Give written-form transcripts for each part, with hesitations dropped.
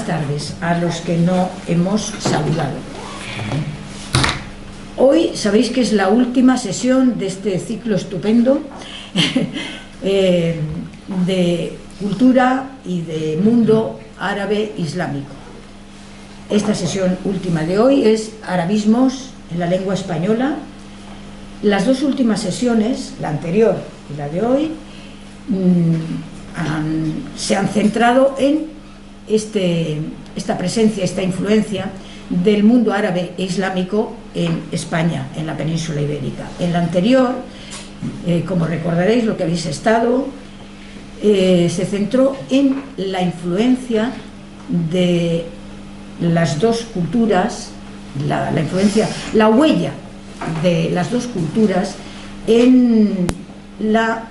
tardes a los que no hemos saludado. Hoy sabéis que es la última sesión de este ciclo estupendo de cultura y de mundo árabe islámico. Esta sesión última de hoy es arabismos en la lengua española. Las dos últimas sesiones, la anterior y la de hoy, se han centrado en esta presencia, esta influencia del mundo árabe e islámico en España, en la península ibérica. En la anterior, como recordaréis, lo que habéis estado, se centró en la influencia de las dos culturas, la huella de las dos culturas en la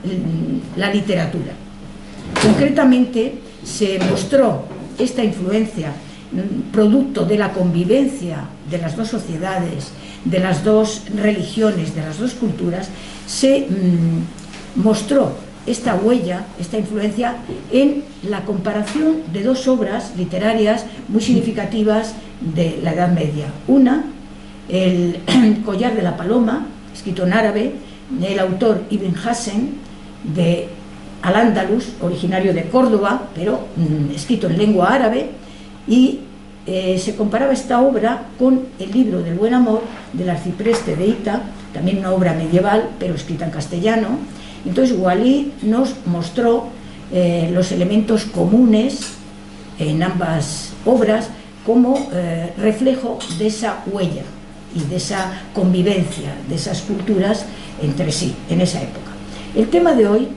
literatura. Concretamente, se mostró esta influencia producto de la convivencia de las dos sociedades, de las dos religiones, de las dos culturas. Se mostró esta huella, esta influencia en la comparación de dos obras literarias muy significativas de la Edad Media. Una, el Collar de la Paloma, escrito en árabe, del autor Ibn Hasan de Al-Ándalus, originario de Córdoba, pero escrito en lengua árabe, y se comparaba esta obra con el libro del Buen Amor del arcipreste de Ita, también una obra medieval, pero escrita en castellano. Entonces Walid nos mostró los elementos comunes en ambas obras como reflejo de esa huella y de esa convivencia de esas culturas entre sí en esa época. El tema de hoy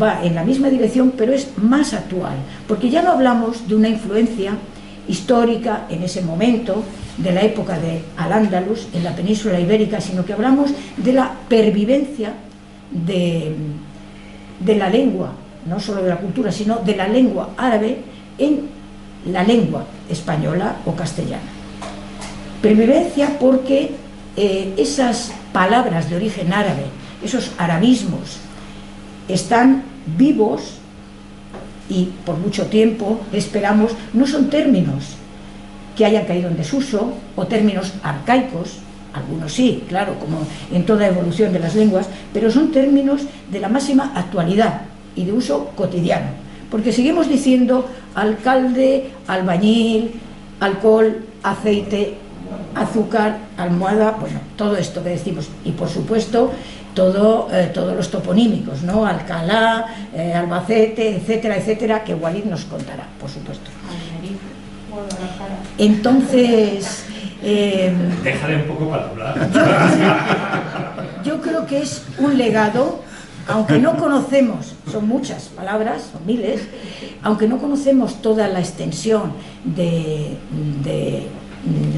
va en la misma dirección, pero es más actual, porque ya no hablamos de una influencia histórica en ese momento de la época de Al-Ándalus en la península ibérica, sino que hablamos de la pervivencia de la lengua, no solo de la cultura, sino de la lengua árabe en la lengua española o castellana. Pervivencia porque esas palabras de origen árabe, esos arabismos, están vivos y por mucho tiempo, esperamos, no son términos que hayan caído en desuso o términos arcaicos, algunos sí, claro, como en toda evolución de las lenguas, pero son términos de la máxima actualidad y de uso cotidiano, porque seguimos diciendo alcalde, albañil, alcohol, aceite, azúcar, almohada, bueno, todo esto que decimos, y por supuesto todos los toponímicos, ¿no? Alcalá, Albacete, etcétera, etcétera, que Walid nos contará, por supuesto. Entonces, déjale un poco para hablar. Yo creo que es un legado, aunque no conocemos, son muchas palabras, son miles, aunque no conocemos toda la extensión de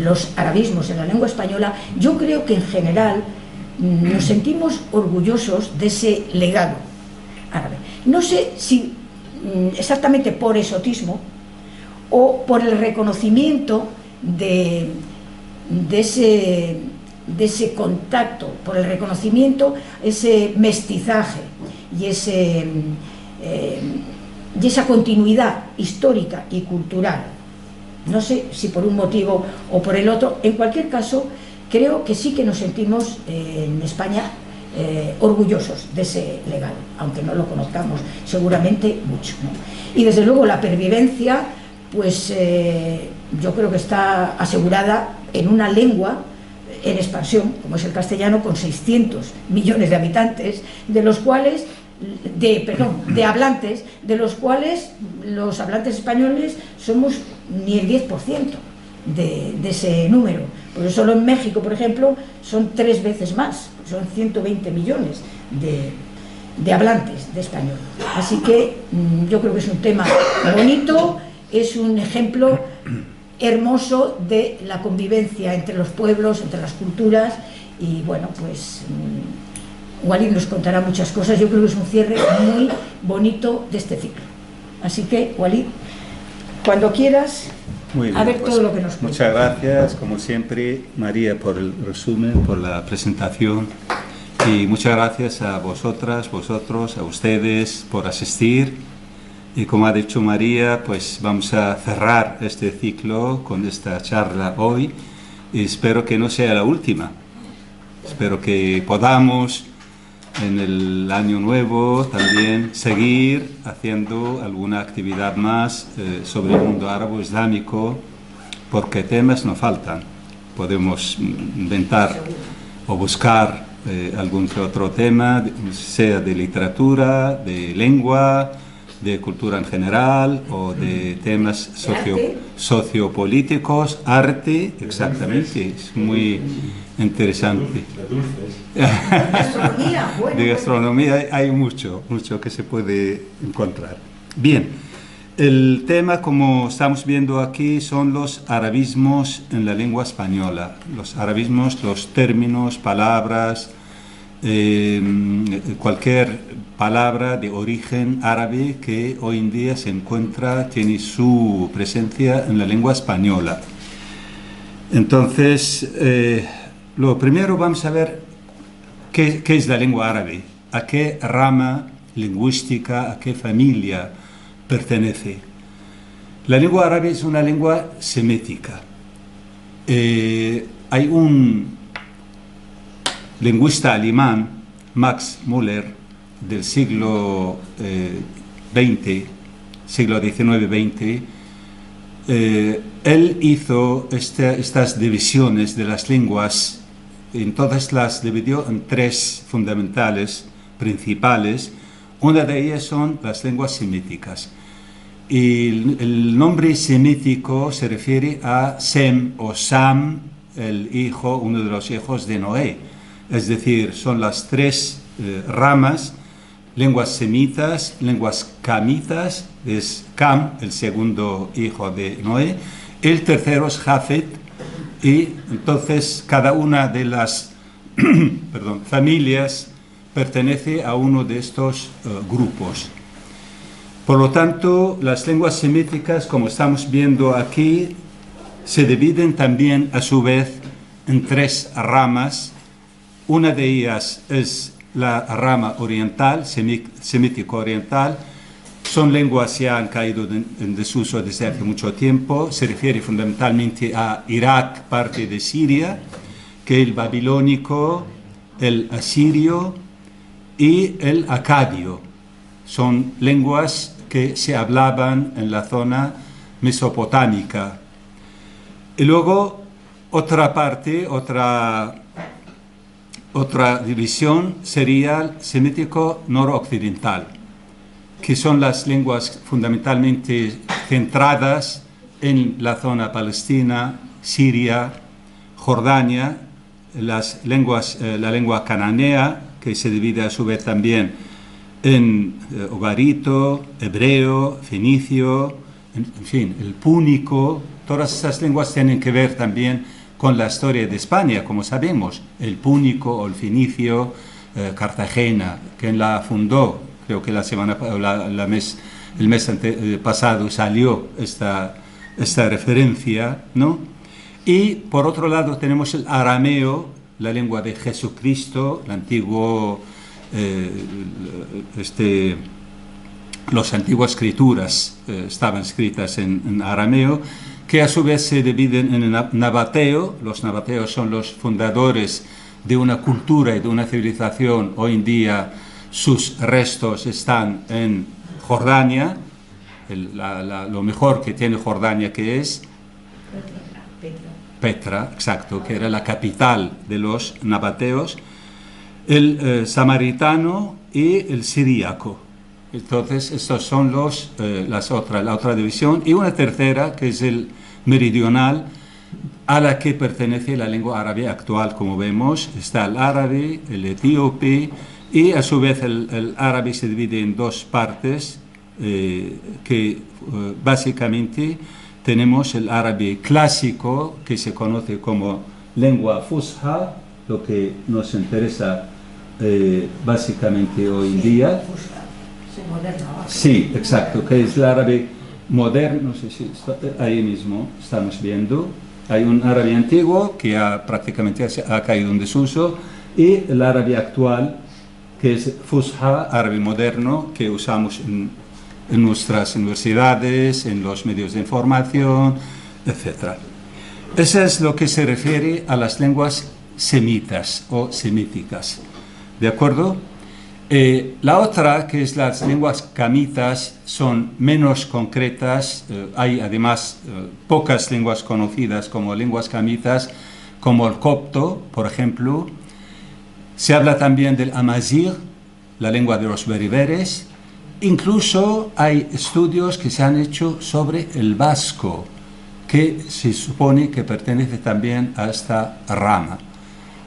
los arabismos en la lengua española, yo creo que en general nos sentimos orgullosos de ese legado árabe. No sé si exactamente por exotismo o por el reconocimiento de ese contacto, por el reconocimiento, ese mestizaje y esa continuidad histórica y cultural. No sé si por un motivo o por el otro. En cualquier caso, creo que sí que nos sentimos en España orgullosos de ese legado, aunque no lo conozcamos seguramente mucho, ¿no? Y desde luego la pervivencia, pues yo creo que está asegurada en una lengua en expansión, como es el castellano, con 600 millones de habitantes, de los cuales de hablantes, de los cuales los hablantes españoles somos ni el 10% de ese número, porque solo en México, por ejemplo, son 3 veces más, son 120 millones de hablantes de español. Así que yo creo que es un tema bonito, es un ejemplo hermoso de la convivencia entre los pueblos, entre las culturas, y bueno, pues Walid nos contará muchas cosas. Yo creo que es un cierre muy bonito de este ciclo. Así que, Walid, cuando quieras, muy bien, a ver, pues, todo lo que nos cuenta. Muchas gracias, como siempre, María, por el resumen, por la presentación, y muchas gracias a vosotras, vosotros, a ustedes por asistir Y como ha dicho María, pues vamos a cerrar este ciclo con esta charla hoy y espero que no sea la última. Espero que podamos en el año nuevo también seguir haciendo alguna actividad más sobre el mundo árabe-islámico, porque temas no faltan. Podemos inventar o buscar algún que otro tema, sea de literatura, de lengua, de cultura en general o de temas sociopolíticos, arte, exactamente, es muy interesante. Gastronomía, bueno. De gastronomía hay mucho que se puede encontrar. Bien, el tema, como estamos viendo aquí, son los arabismos en la lengua española. Los arabismos, los términos, palabras, cualquier palabra de origen árabe que hoy en día se encuentra, tiene su presencia en la lengua española. Entonces, lo primero vamos a ver qué es la lengua árabe, a qué rama lingüística, a qué familia pertenece. La lengua árabe es una lengua semítica. Hay un lingüista alemán, Max Müller, del siglo XX, siglo XIX-XX, él hizo estas divisiones de las lenguas, entonces las dividió en tres fundamentales, principales. Una de ellas son las lenguas semíticas. Y el nombre semítico se refiere a Sem o Sam, uno de los hijos de Noé. Es decir, son las tres ramas: lenguas semitas, lenguas camitas, es Cam, el segundo hijo de Noé, el tercero es Jafet, y entonces cada una de las familias pertenece a uno de estos grupos. Por lo tanto, las lenguas semíticas, como estamos viendo aquí, se dividen también a su vez en tres ramas. Una de ellas es la rama oriental, semítico oriental. Son lenguas que ya han caído en desuso desde hace mucho tiempo. Se refiere fundamentalmente a Irak, parte de Siria, que el babilónico, el asirio y el acadio. Son lenguas que se hablaban en la zona mesopotámica. Y luego otra parte, otra división sería el semítico noroccidental, que son las lenguas fundamentalmente centradas en la zona palestina, Siria, Jordania, la lengua cananea, que se divide a su vez también en ugarito, hebreo, fenicio, en fin, el púnico. Todas esas lenguas tienen que ver también con la historia de España, como sabemos. El púnico o el fenicio, Cartagena, quien la fundó, creo que el mes pasado salió esta referencia, ¿no? Y por otro lado tenemos el arameo, la lengua de Jesucristo, el antiguo, las antiguas escrituras estaban escritas en arameo, que a su vez se dividen en nabateo. Los nabateos son los fundadores de una cultura y de una civilización. Hoy en día sus restos están en Jordania. Lo mejor que tiene Jordania, que es Petra, exacto, que era la capital de los nabateos, el samaritano y el siríaco. Entonces, estos son la otra división. Y una tercera, que es el meridional, a la que pertenece la lengua árabe actual, como vemos. Está el árabe, el etíope, y a su vez el árabe se divide en dos partes, que básicamente tenemos el árabe clásico, que se conoce como lengua fusha, lo que nos interesa básicamente hoy en día. Sí, exacto, que es el árabe moderno. No sé si ahí mismo estamos viendo. Hay un árabe antiguo que prácticamente ha caído en desuso, y el árabe actual, que es fusha, árabe moderno, que usamos en nuestras universidades, en los medios de información, etc. Eso es lo que se refiere a las lenguas semitas o semíticas. ¿De acuerdo? La otra, que es las lenguas camitas, son menos concretas. Hay además pocas lenguas conocidas como lenguas camitas, como el copto, por ejemplo. Se habla también del amazigh, la lengua de los bereberes. Incluso hay estudios que se han hecho sobre el vasco, que se supone que pertenece también a esta rama.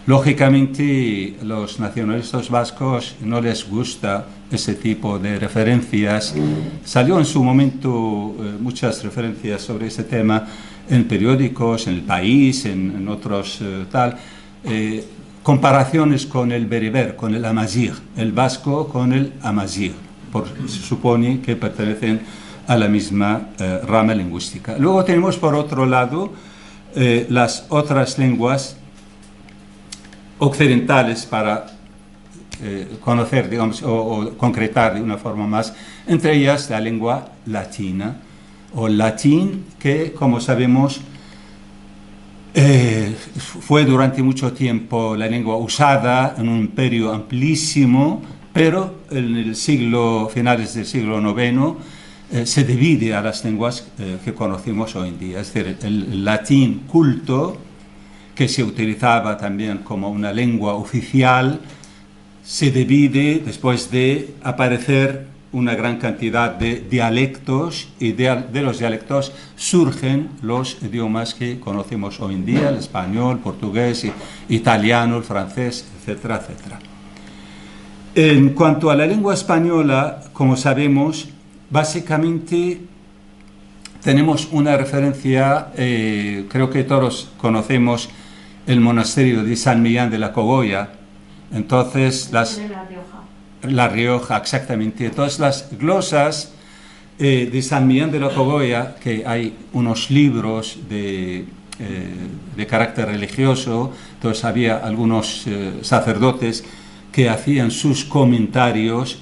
Lógicamente, los nacionalistas vascos no les gusta ese tipo de referencias. Salió en su momento muchas referencias sobre ese tema en periódicos, en El País, en otros comparaciones con el bereber, con el amazigh, el vasco con el amazigh, se supone que pertenecen a la misma rama lingüística. Luego tenemos por otro lado las otras lenguas occidentales para conocer, digamos, o concretar de una forma más, entre ellas la lengua latina o latín, que, como sabemos, fue durante mucho tiempo la lengua usada en un imperio amplísimo, pero en el finales del siglo IX, se divide a las lenguas que conocemos hoy en día. Es decir, el latín culto, que se utilizaba también como una lengua oficial, se divide después de aparecer una gran cantidad de dialectos, y de los dialectos surgen los idiomas que conocemos hoy en día, el español, portugués, italiano, el francés, etcétera, etcétera. En cuanto a la lengua española, como sabemos, básicamente tenemos una referencia, creo que todos conocemos el monasterio de San Millán de la Cogolla. Entonces, La Rioja, exactamente. Entonces, las glosas de San Millán de la Cogolla, que hay unos libros de carácter religioso, entonces había algunos sacerdotes que hacían sus comentarios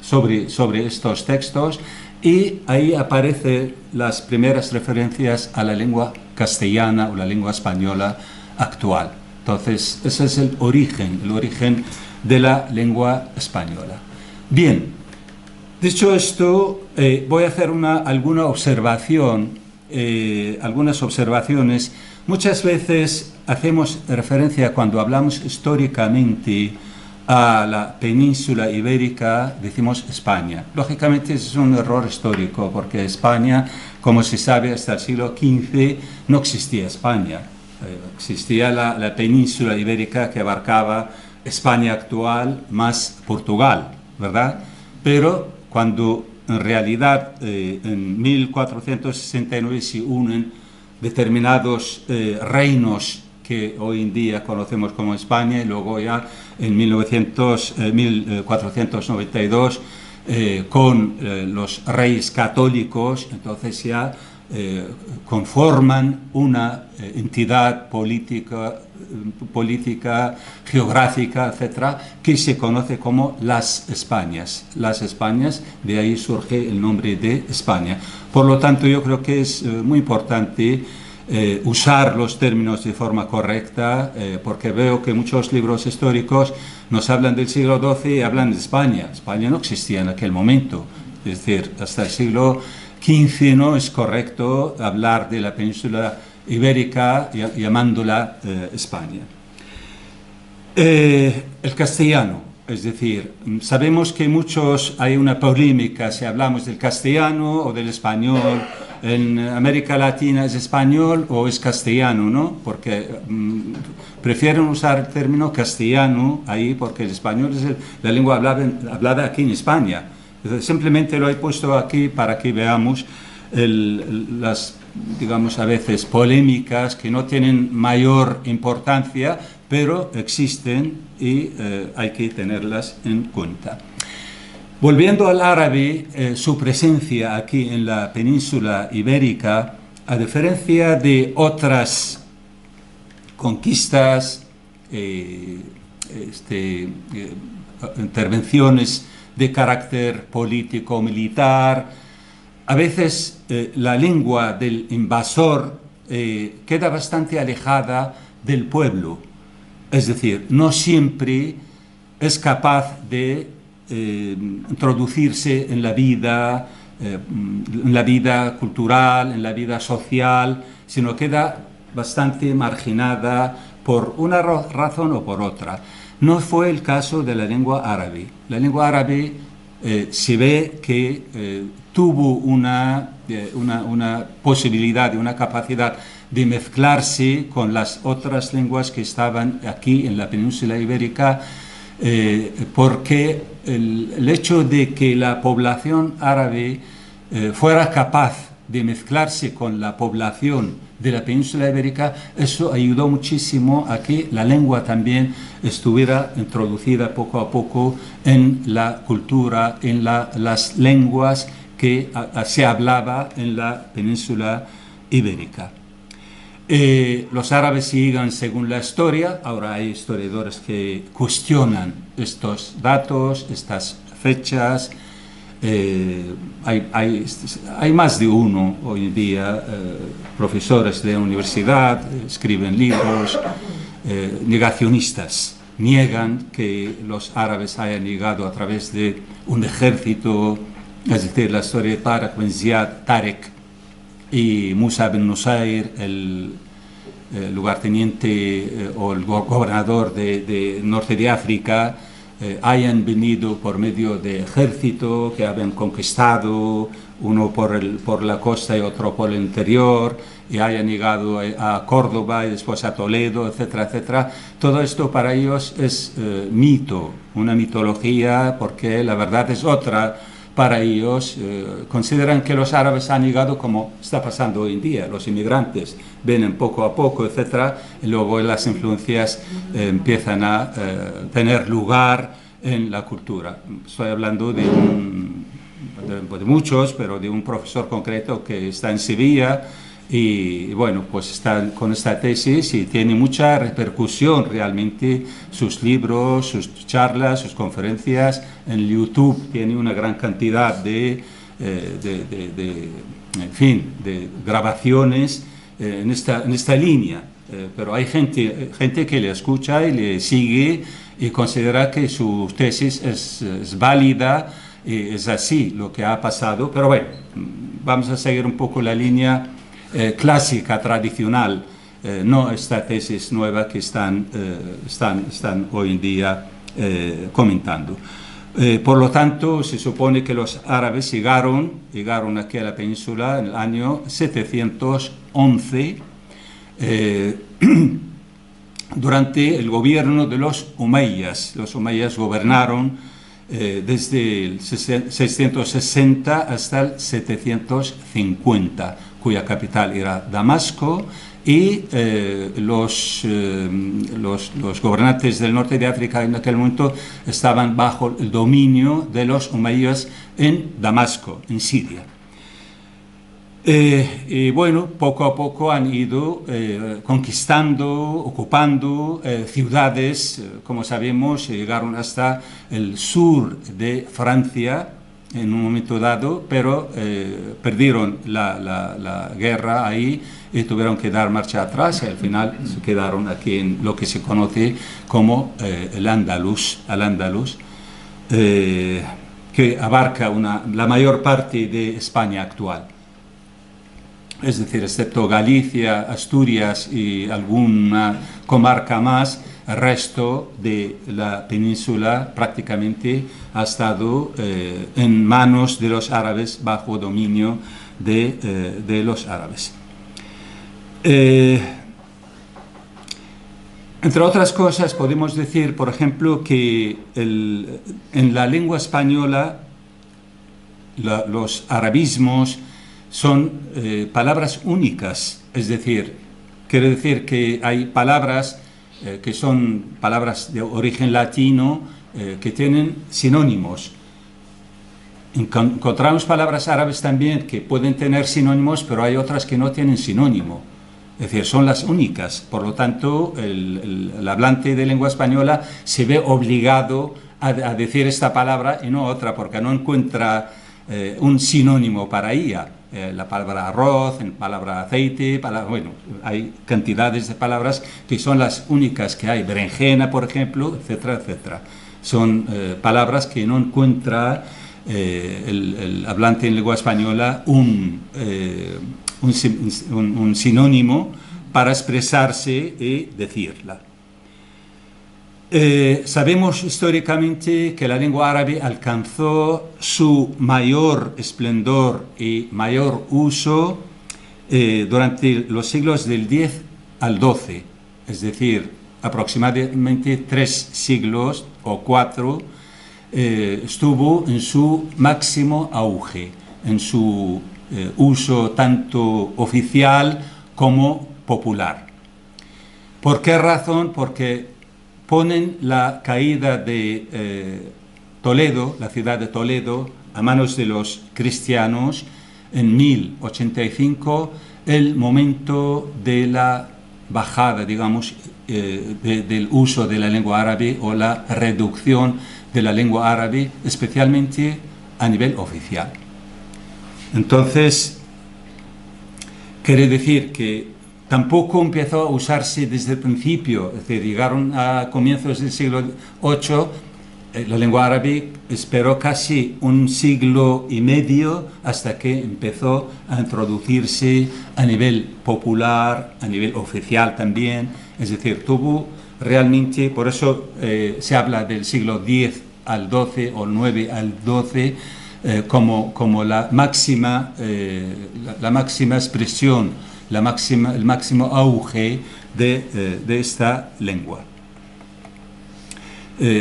sobre estos textos, y ahí aparecen las primeras referencias a la lengua castellana o la lengua española actual. Entonces, ese es el origen de la lengua española. Bien, dicho esto, voy a hacer algunas observaciones. Muchas veces hacemos referencia, cuando hablamos históricamente a la península ibérica, decimos España. Lógicamente es un error histórico, porque España, como se sabe, hasta el siglo XV no existía España. Existía la península ibérica, que abarcaba España actual más Portugal, ¿verdad? Pero cuando en realidad en 1469 se unen determinados reinos que hoy en día conocemos como España, y luego ya en 1492 con los reyes católicos, entonces ya conforman una entidad política, geográfica, etcétera, que se conoce como las Españas. Las Españas, de ahí surge el nombre de España. Por lo tanto, yo creo que es muy importante usar los términos de forma correcta, porque veo que muchos libros históricos nos hablan del siglo XII y hablan de España. España no existía en aquel momento, es decir, hasta el siglo XV no es correcto hablar de la península ibérica llamándola España. El castellano, es decir, sabemos que hay una polémica si hablamos del castellano o del español. En América Latina es español o es castellano, ¿no? Porque prefieren usar el término castellano ahí, porque el español es la lengua hablada aquí en España. Entonces, simplemente lo he puesto aquí para que veamos las, digamos, a veces polémicas que no tienen mayor importancia, pero existen y hay que tenerlas en cuenta. Volviendo al árabe, su presencia aquí en la península ibérica, a diferencia de otras conquistas, intervenciones de carácter político, militar. A veces la lengua del invasor queda bastante alejada del pueblo, es decir, no siempre es capaz de introducirse en la vida cultural, en la vida social, sino queda bastante marginada por una razón o por otra. No fue el caso de la lengua árabe. La lengua árabe se ve que tuvo una posibilidad y una capacidad de mezclarse con las otras lenguas que estaban aquí en la península ibérica, porque el hecho de que la población árabe fuera capaz de mezclarse con la población de la península ibérica, eso ayudó muchísimo a que la lengua también estuviera introducida poco a poco en la cultura, en las lenguas que se hablaba en la península ibérica. Los árabes siguen según la historia. Ahora hay historiadores que cuestionan estos datos, estas fechas. Hay más de uno hoy en día, profesores de universidad, escriben libros, negacionistas, niegan que los árabes hayan llegado a través de un ejército, es decir, la historia de Tariq bin Ziyad, Tarek y Musa bin Nusayr, el lugarteniente o el gobernador de norte de África, hayan venido por medio de ejército que habían conquistado, uno por la costa y otro por el interior, y hayan llegado a Córdoba y después a Toledo, etcétera, etcétera. Todo esto para ellos es mito, una mitología, porque la verdad es otra. Para ellos consideran que los árabes han llegado como está pasando hoy en día. Los inmigrantes vienen poco a poco, etcétera, y luego las influencias empiezan a tener lugar en la cultura. Estoy hablando de muchos, pero de un profesor concreto que está en Sevilla y bueno, pues está con esta tesis y tiene mucha repercusión realmente, sus libros, sus charlas, sus conferencias. En YouTube tiene una gran cantidad de grabaciones en esta línea, pero hay gente que le escucha y le sigue y considera que su tesis es válida y es así lo que ha pasado. Pero bueno, vamos a seguir un poco la línea clásica, tradicional, no esta tesis nueva que están hoy en día comentando. Por lo tanto, se supone que los árabes llegaron aquí a la península en el año 711 durante el gobierno de los Omeyas. Los Omeyas gobernaron desde el 660 hasta el 750, cuya capital era Damasco, y los gobernantes del norte de África en aquel momento estaban bajo el dominio de los Omeyas en Damasco, en Siria. Y bueno, poco a poco han ido conquistando, ocupando ciudades, como sabemos, llegaron hasta el sur de Francia en un momento dado, pero perdieron la guerra ahí y tuvieron que dar marcha atrás y al final se quedaron aquí en lo que se conoce como el Al-Ándalus, que abarca la mayor parte de España actual. Es decir, excepto Galicia, Asturias y alguna comarca más, el resto de la península prácticamente ha estado en manos de los árabes, bajo dominio de los árabes. Entre otras cosas, podemos decir, por ejemplo, que en la lengua española los arabismos son palabras únicas, es decir, quiere decir que hay palabras que son palabras de origen latino que tienen sinónimos. Encontramos palabras árabes también que pueden tener sinónimos, pero hay otras que no tienen sinónimo. Es decir, son las únicas. Por lo tanto, el hablante de lengua española se ve obligado a decir esta palabra y no otra, porque no encuentra un sinónimo para ella. La palabra arroz, la palabra aceite, bueno, hay cantidades de palabras que son las únicas que hay, berenjena, por ejemplo, etcétera, etcétera. Son palabras que no encuentra el hablante en lengua española un sinónimo para expresarse y decirla. Sabemos históricamente que la lengua árabe alcanzó su mayor esplendor y mayor uso durante los siglos del X al XII, es decir, aproximadamente 3 siglos o 4, estuvo en su máximo auge, en su uso tanto oficial como popular. ¿Por qué razón? Porque ponen la caída de Toledo, la ciudad de Toledo, a manos de los cristianos en 1085, el momento de la bajada, digamos, del uso de la lengua árabe o la reducción de la lengua árabe, especialmente a nivel oficial. Entonces, quiere decir que tampoco empezó a usarse desde el principio, es decir, llegaron a comienzos del siglo VIII, la lengua árabe esperó casi 1 siglo y medio hasta que empezó a introducirse a nivel popular, a nivel oficial también, es decir, tuvo realmente, por eso se habla del siglo X al XII o 9 al XII como la máxima expresión, el máximo auge de esta lengua.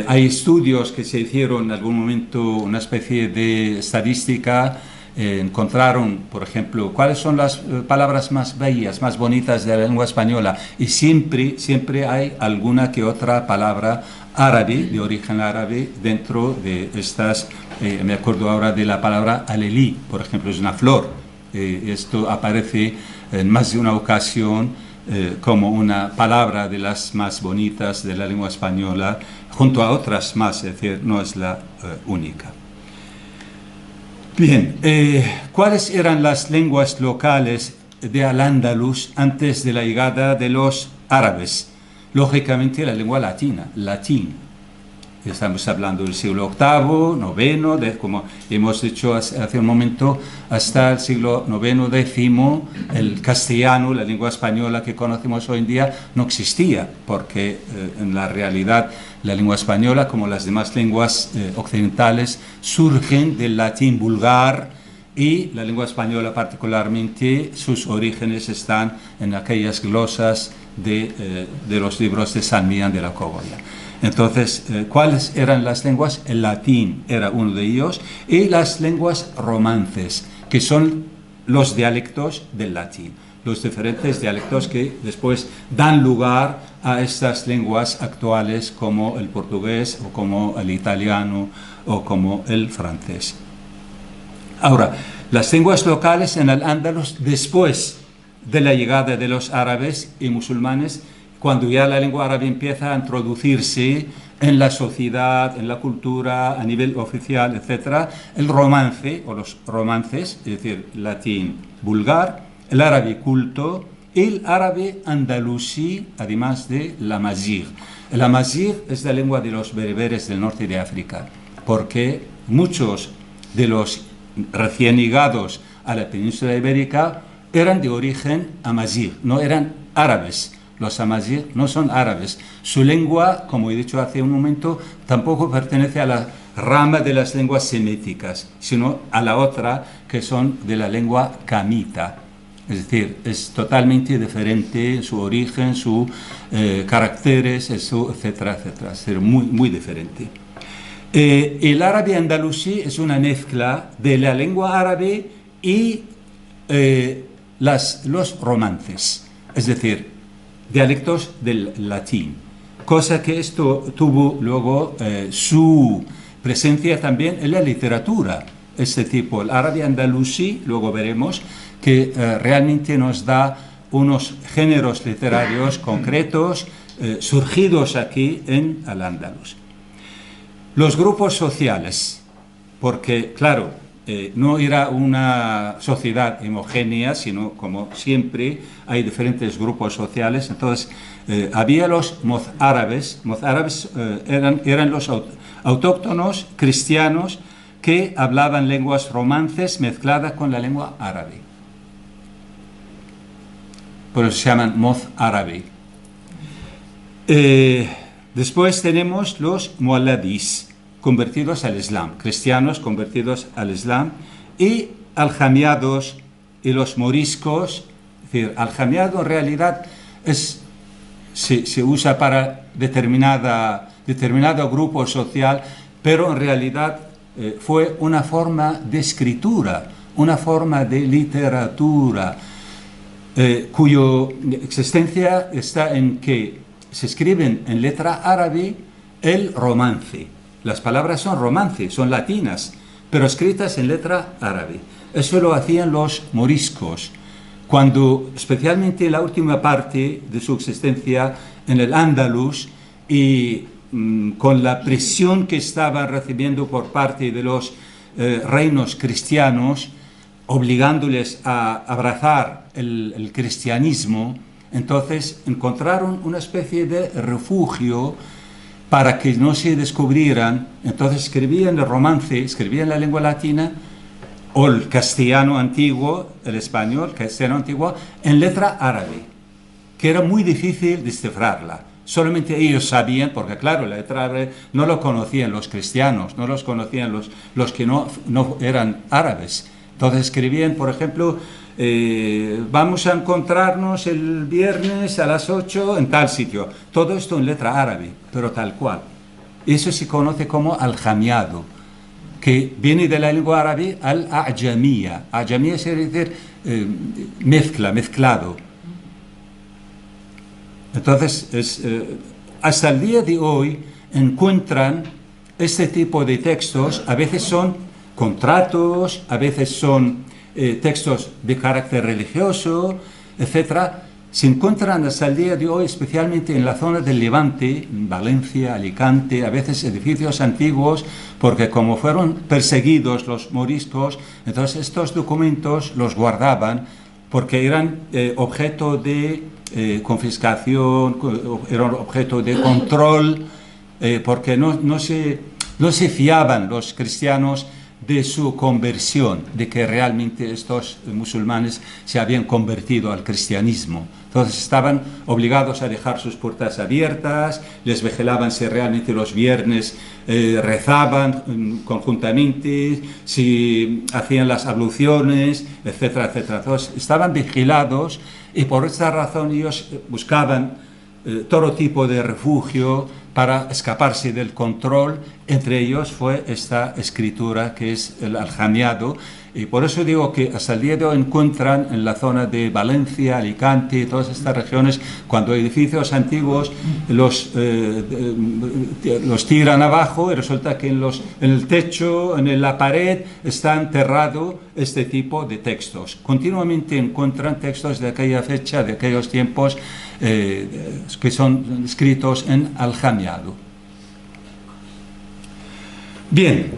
Hay estudios que se hicieron en algún momento, una especie de estadística, encontraron, por ejemplo, cuáles son las palabras más bellas, más bonitas de la lengua española, y siempre hay alguna que otra palabra árabe, de origen árabe, dentro de estas. Me acuerdo ahora de la palabra alelí, por ejemplo, es una flor. Esto aparece en más de una ocasión como una palabra de las más bonitas de la lengua española, junto a otras más, es decir, no es la única. Bien, ¿cuáles eran las lenguas locales de Al-Ándalus antes de la llegada de los árabes? Lógicamente la lengua latina, latín. Estamos hablando del siglo VIII, IX, como hemos dicho hace un momento, hasta el siglo IX, X, el castellano, la lengua española que conocemos hoy en día, no existía, porque en la realidad la lengua española, como las demás lenguas occidentales, surgen del latín vulgar, y la lengua española particularmente, sus orígenes están en aquellas glosas de los libros de San Millán de la Cogolla. Entonces, ¿cuáles eran las lenguas? El latín era uno de ellos, y las lenguas romances, que son los dialectos del latín, los diferentes dialectos que después dan lugar a estas lenguas actuales como el portugués o como el italiano o como el francés. Ahora, las lenguas locales en Al-Ándalus, después de la llegada de los árabes y musulmanes, cuando ya la lengua árabe empieza a introducirse en la sociedad, en la cultura, a nivel oficial, etc., el romance, o los romances, es decir, latín vulgar, el árabe culto, y el árabe andalusí, además de la amazigh. El amazigh es la lengua de los bereberes del norte de África, porque muchos de los recién llegados a la península ibérica eran de origen amazigh, no eran árabes. Los amazigh no son árabes. Su lengua, como he dicho hace un momento, tampoco pertenece a la rama de las lenguas semíticas, sino a la otra, que son de la lengua camita. Es decir, es totalmente diferente su origen, sus caracteres, etcétera, etcétera. Es decir, muy, muy diferente. El árabe andalusí es una mezcla de la lengua árabe y los romances, es decir, dialectos del latín, cosa que esto tuvo luego su presencia también en la literatura. Este tipo, el árabe andalusí, luego veremos que realmente nos da unos géneros literarios concretos surgidos aquí en Al-Ándalus. Los grupos sociales, porque claro, no era una sociedad homogénea, sino como siempre hay diferentes grupos sociales. Entonces había los mozárabes. Mozárabes eran los autóctonos cristianos que hablaban lenguas romances mezcladas con la lengua árabe. Por eso se llaman mozárabe. Después tenemos los mualladís, convertidos al Islam, cristianos convertidos al Islam, y aljamiados y los moriscos. Es decir, aljamiado en realidad se usa para determinado grupo social, pero en realidad fue una forma de escritura, una forma de literatura, cuya existencia está en que se escriben en letra árabe el romance. Las palabras son romance, son latinas, pero escritas en letra árabe. Eso lo hacían los moriscos, cuando, especialmente en la última parte de su existencia en el Andalus, y con la presión que estaban recibiendo por parte de los reinos cristianos, obligándoles a abrazar el cristianismo, entonces encontraron una especie de refugio para que no se descubrieran. Entonces escribían el romance, escribían la lengua latina o el castellano antiguo, el español, el castellano antiguo, en letra árabe, que era muy difícil descifrarla. Solamente ellos sabían, porque claro, la letra árabe no lo conocían los cristianos, no los conocían los que no eran árabes. Entonces escribían, por ejemplo, vamos a encontrarnos el viernes a las 8 en tal sitio. Todo esto en letra árabe, pero tal cual. Eso se conoce como aljamiado, que viene de la lengua árabe al-a'jamía. A'jamía quiere decir mezclado. Entonces, hasta el día de hoy encuentran este tipo de textos. A veces son contratos, a veces son textos de carácter religioso, etc. Se encuentran hasta el día de hoy, especialmente en la zona del Levante, Valencia, Alicante, a veces edificios antiguos, porque como fueron perseguidos los moriscos, entonces estos documentos los guardaban porque eran objeto de confiscación, eran objeto de control, porque no se fiaban los cristianos de su conversión, de que realmente estos musulmanes se habían convertido al cristianismo. Entonces estaban obligados a dejar sus puertas abiertas, les vigilaban si realmente los viernes rezaban conjuntamente, si hacían las abluciones, etcétera, etcétera. Entonces estaban vigilados y por esta razón ellos buscaban todo tipo de refugio para escaparse del control. Entre ellos fue esta escritura que es el aljamiado, y por eso digo que hasta el día de hoy encuentran en la zona de Valencia, Alicante y todas estas regiones, cuando edificios antiguos los tiran abajo y resulta que en el techo, en la pared está enterrado este tipo de textos. Continuamente encuentran textos de aquella fecha, de aquellos tiempos, que son escritos en aljamiado. Bien,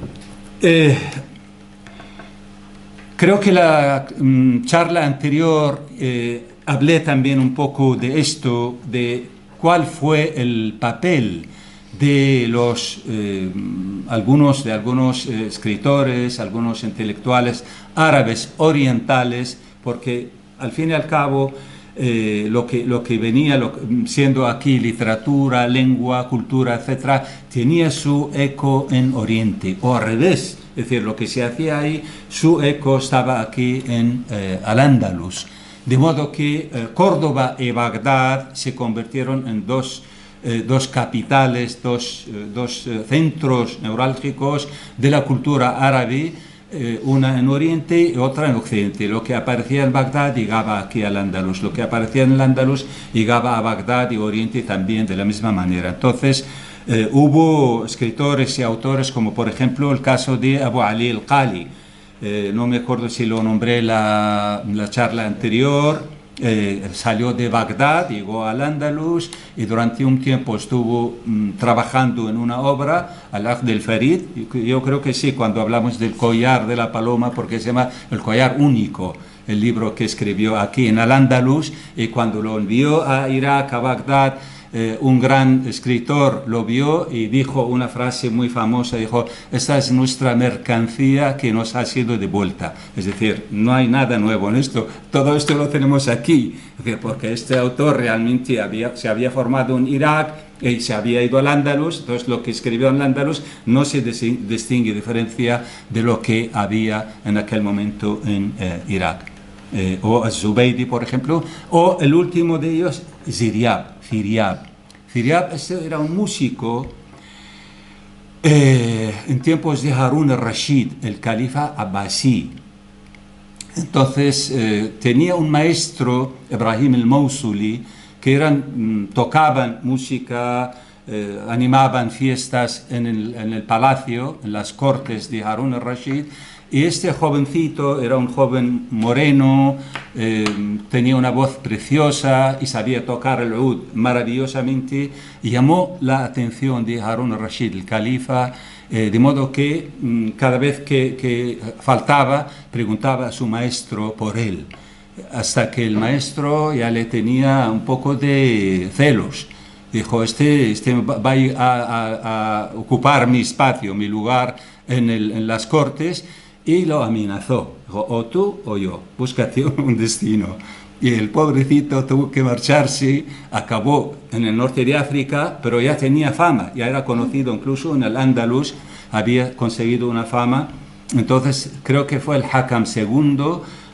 creo que la charla anterior hablé también un poco de esto, de cuál fue el papel de algunos escritores, algunos intelectuales árabes orientales, porque al fin y al cabo lo que venía siendo aquí literatura, lengua, cultura, etcétera, tenía su eco en Oriente, o al revés, es decir, lo que se hacía ahí, su eco estaba aquí en Al-Ándalus, de modo que Córdoba y Bagdad se convirtieron en dos capitales, dos centros neurálgicos de la cultura árabe, una en Oriente y otra en Occidente. Lo que aparecía en Bagdad llegaba aquí al Andalus, lo que aparecía en el Andalus llegaba a Bagdad y Oriente también de la misma manera. Entonces hubo escritores y autores como por ejemplo el caso de Abu Ali al-Qali, no me acuerdo si lo nombré en la charla anterior, salió de Bagdad, llegó al Andalus y durante un tiempo estuvo trabajando en una obra, Al-Aqd del Farid. Yo creo que sí, cuando hablamos del collar de la paloma, porque se llama El collar único, el libro que escribió aquí en Al-Andalus, y cuando lo envió a Irak, a Bagdad, un gran escritor lo vio y dijo una frase muy famosa, dijo: esta es nuestra mercancía que nos ha sido devuelta. Es decir, no hay nada nuevo en esto, todo esto lo tenemos aquí, porque este autor realmente se había formado en Irak y se había ido al Andalus, entonces lo que escribió en el Andalus no se distingue, diferencia de lo que había en aquel momento en Irak. O Az-Zubaydi, por ejemplo, o el último de ellos, Ziryab. Este era un músico en tiempos de Harun al-Rashid, el califa abbasí. Entonces tenía un maestro, Ibrahim el-Mawsuli, que tocaban música, animaban fiestas en el palacio, en las cortes de Harun al-Rashid. Y este jovencito era un joven moreno, tenía una voz preciosa y sabía tocar el oud maravillosamente, y llamó la atención de Harun al-Rashid, el califa, de modo que cada vez que faltaba preguntaba a su maestro por él, hasta que el maestro ya le tenía un poco de celos. Dijo: este va a ocupar mi espacio, mi lugar en las cortes. Y lo amenazó, dijo: o tú o yo, búscate un destino. Y el pobrecito tuvo que marcharse, acabó en el norte de África, pero ya tenía fama, ya era conocido incluso en el Andalus, había conseguido una fama. Entonces creo que fue el Hakam II,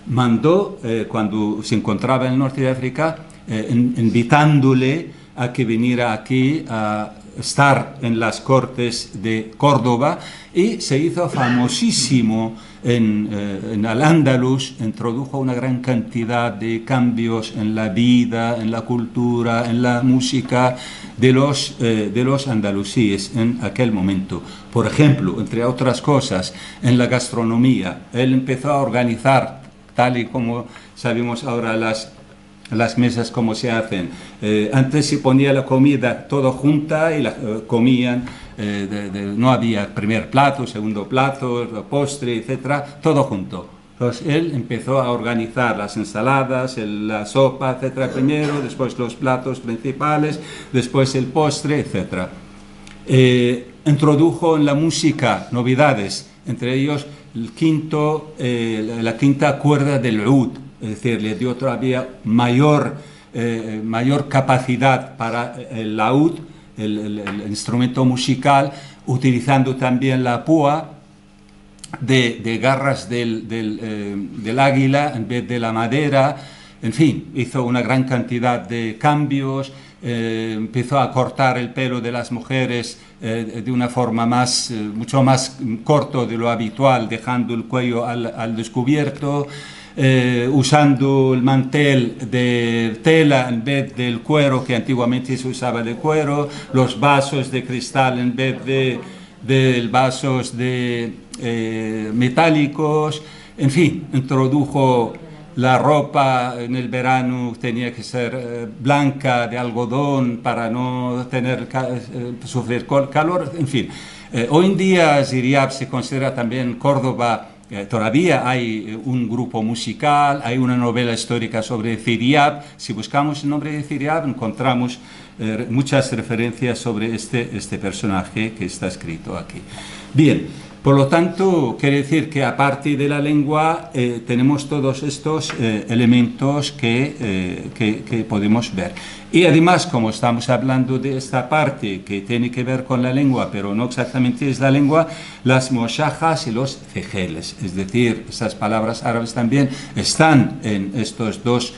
mandó, cuando se encontraba en el norte de África, invitándole a que viniera aquí a estar en las cortes de Córdoba, y se hizo famosísimo en Al-Ándalus, introdujo una gran cantidad de cambios en la vida, en la cultura, en la música de los andalusíes en aquel momento. Por ejemplo, entre otras cosas, en la gastronomía, él empezó a organizar, tal y como sabemos ahora las mesas como se hacen. Antes se ponía la comida todo junta y la comían, no había primer plato, segundo plato, postre, etcétera, todo junto. Entonces él empezó a organizar las ensaladas, la sopa, etcétera, primero, después los platos principales, después el postre, etcétera. Introdujo en la música novedades, entre ellos la quinta cuerda del oud. Es decir, le dio todavía mayor capacidad para el laúd, el instrumento musical, utilizando también la púa de garras del águila en vez de la madera. En fin, hizo una gran cantidad de cambios, empezó a cortar el pelo de las mujeres de una forma mucho más corto de lo habitual, dejando el cuello al descubierto. Usando el mantel de tela en vez del cuero, que antiguamente se usaba de cuero, los vasos de cristal en vez de vasos metálicos. En fin, introdujo la ropa en el verano, tenía que ser blanca, de algodón, para no sufrir calor. En fin, hoy en día Ziryab se considera también Córdoba. Todavía hay un grupo musical, hay una novela histórica sobre Ziryab. Si buscamos el nombre de Ziryab encontramos muchas referencias sobre este personaje que está escrito aquí. Bien, por lo tanto, quiere decir que aparte de la lengua tenemos todos estos elementos que podemos ver. Y además, como estamos hablando de esta parte que tiene que ver con la lengua, pero no exactamente es la lengua, las moshajas y los cejeles, es decir, estas palabras árabes también están en estos dos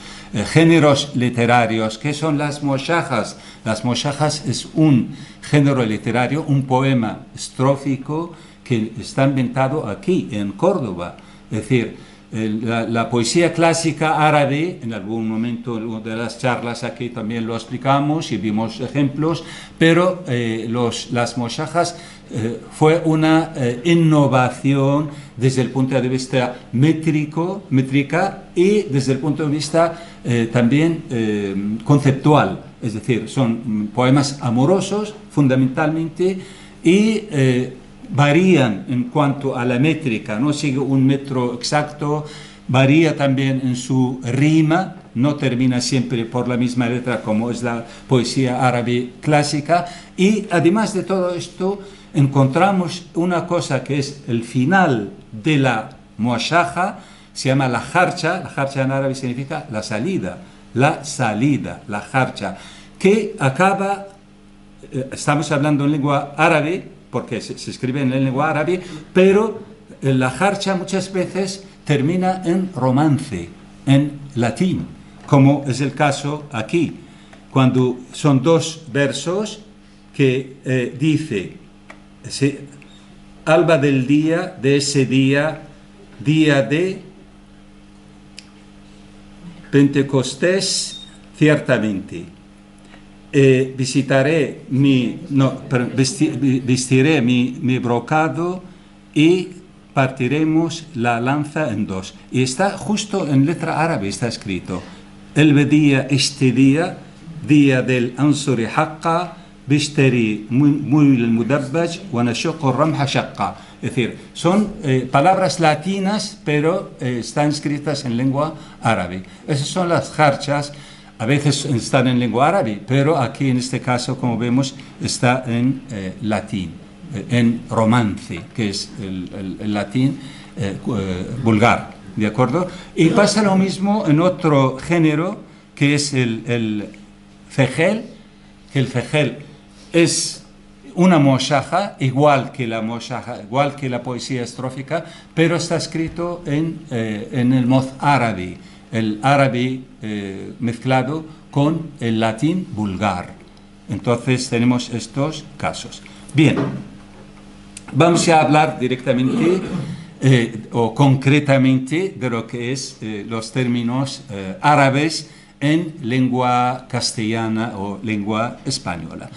géneros literarios. ¿Qué son las moshajas? Las moshajas es un género literario, un poema estrófico que está inventado aquí, en Córdoba. Es decir, la poesía clásica árabe, en algún momento de las charlas aquí también lo explicamos y vimos ejemplos, pero las moshajas fue una innovación desde el punto de vista métrica y desde el punto de vista también conceptual, es decir, son poemas amorosos fundamentalmente y varían en cuanto a la métrica, no sigue un metro exacto, varía también en su rima, no termina siempre por la misma letra como es la poesía árabe clásica, y además de todo esto encontramos una cosa que es el final de la muashaja, se llama la jarcha en árabe significa la salida, la jarcha, que acaba, estamos hablando en lengua árabe, porque se escribe en la lengua árabe, pero la jarcha muchas veces termina en romance, en latín, como es el caso aquí, cuando son dos versos que dice, alba del día, de ese día, día de Pentecostés, ciertamente. Vestiré mi brocado y partiremos la lanza en dos. Y está justo en letra árabe, está escrito. Este día, día del Ansuri Haqqa, Bishteri muy el Mudabbaj, wa nashuqu ramha shaqqa. Es decir, son palabras latinas, pero están escritas en lengua árabe. Esas son las jarchas. A veces están en lengua árabe, pero aquí en este caso, como vemos, está en latín, en romance, que es el latín vulgar, ¿de acuerdo? Y pasa lo mismo en otro género, que es el fejel, que el fejel es una moshaja, igual que la poesía estrófica, pero está escrito en el mozárabe, el árabe mezclado con el latín vulgar. Entonces tenemos estos casos. Bien, vamos a hablar directamente o concretamente de lo que es los términos árabes en lengua castellana o lengua española.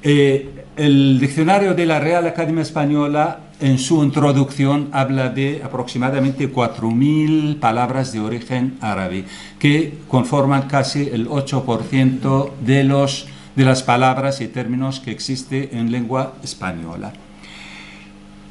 El diccionario de la Real Academia Española en su introducción habla de aproximadamente 4.000 palabras de origen árabe, que conforman casi el 8% de las palabras y términos que existe en lengua española.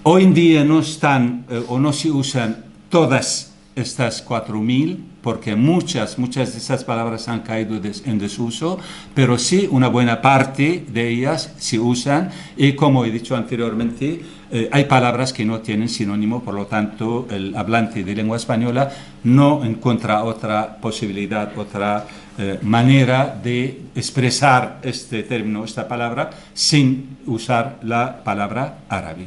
Hoy en día no están o no se usan todas estas 4.000, porque muchas de esas palabras han caído en desuso, pero sí una buena parte de ellas se usan y, como he dicho anteriormente, hay palabras que no tienen sinónimo, por lo tanto el hablante de lengua española no encuentra otra posibilidad, otra manera de expresar este término, esta palabra, sin usar la palabra árabe.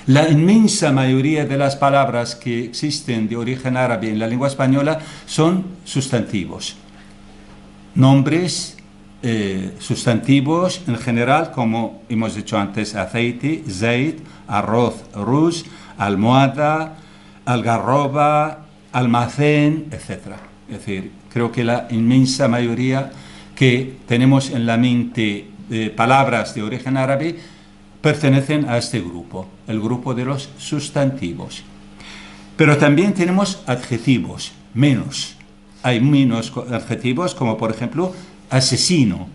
La inmensa mayoría de las palabras que existen de origen árabe en la lengua española son sustantivos, nombres, sustantivos en general, como hemos dicho antes, aceite, zait, arroz, ruz, almohada, algarroba, almacén, etc. Es decir, creo que la inmensa mayoría que tenemos en la mente de palabras de origen árabe pertenecen a este grupo, el grupo de los sustantivos. Pero también tenemos adjetivos, menos. Hay menos adjetivos, como por ejemplo asesino,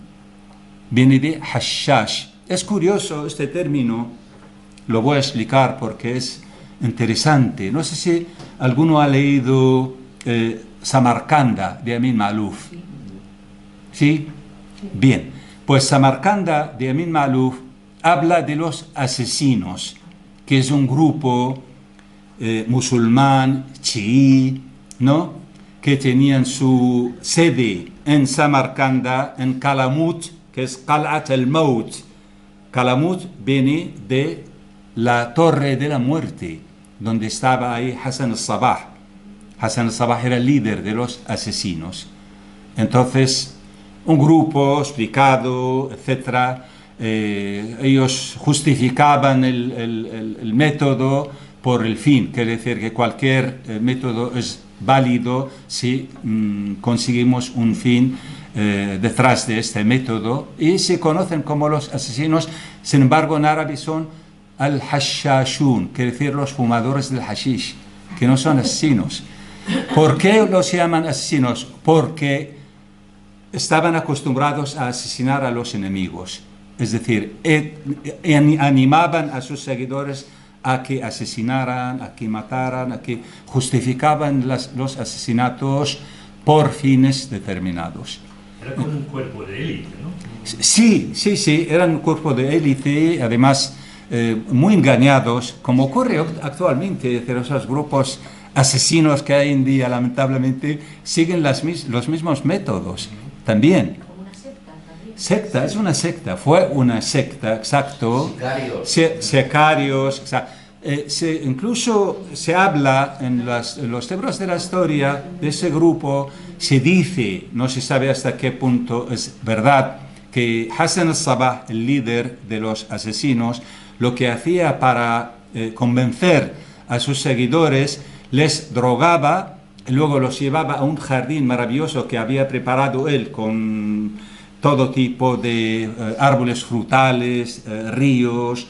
viene de hashash. Es curioso este término, lo voy a explicar porque es interesante. No sé si alguno ha leído Samarcanda de Amin Maalouf. ¿Sí? Bien, pues Samarcanda de Amin Maalouf habla de los asesinos, que es un grupo musulmán, chií, ¿no?, que tenían su sede en Samarcanda, en Kalamut, que es Qal'at al-Maut. Kalamut viene de la Torre de la Muerte, donde estaba ahí Hassan al-Sabah. Hassan al-Sabah era el líder de los asesinos. Entonces, un grupo explicado, etcétera. Ellos justificaban el método por el fin, quiere decir que cualquier método es válido si conseguimos un fin detrás de este método, y se conocen como los asesinos. Sin embargo, en árabe son al-hashashun, quiere decir los fumadores del hashish, que no son asesinos. ¿Por qué los llaman asesinos? Porque estaban acostumbrados a asesinar a los enemigos. Es decir, animaban a sus seguidores a que asesinaran, a que mataran, a que justificaban los asesinatos por fines determinados. Era como un cuerpo de élite, ¿no? Sí, sí, sí, eran un cuerpo de élite, además muy engañados, como ocurre actualmente. Esos grupos asesinos que hay en día, lamentablemente, siguen los mismos métodos también. Secta, es una secta, fue una secta, exacto. Sicarios, exacto. Incluso se habla en los libros de la historia de ese grupo, se dice, no se sabe hasta qué punto es verdad, que Hassan al-Sabah, el líder de los asesinos, lo que hacía para convencer a sus seguidores, les drogaba, y luego los llevaba a un jardín maravilloso que había preparado él con todo tipo de árboles frutales, ríos,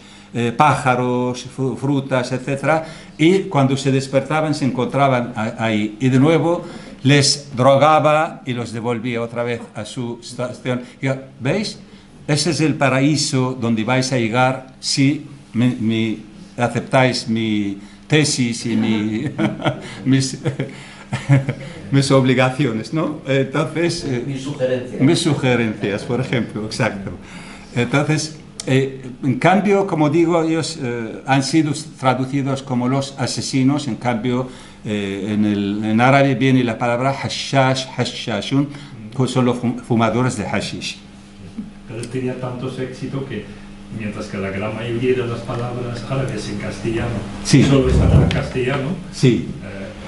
pájaros, frutas, etc. Y cuando se despertaban se encontraban ahí. Y de nuevo les drogaba y los devolvía otra vez a su estación. ¿Veis? Ese es el paraíso donde vais a llegar si aceptáis mi tesis y mis obligaciones, ¿no? Entonces, mis sugerencias, por ejemplo, exacto. Entonces, en cambio, como digo, ellos han sido traducidos como los asesinos. En cambio, en árabe viene la palabra hashash, hashashun, que son los fumadores de hashish. Pero tenía tantos éxitos que, mientras que la gran mayoría de las palabras árabes en castellano solo están en castellano, sí.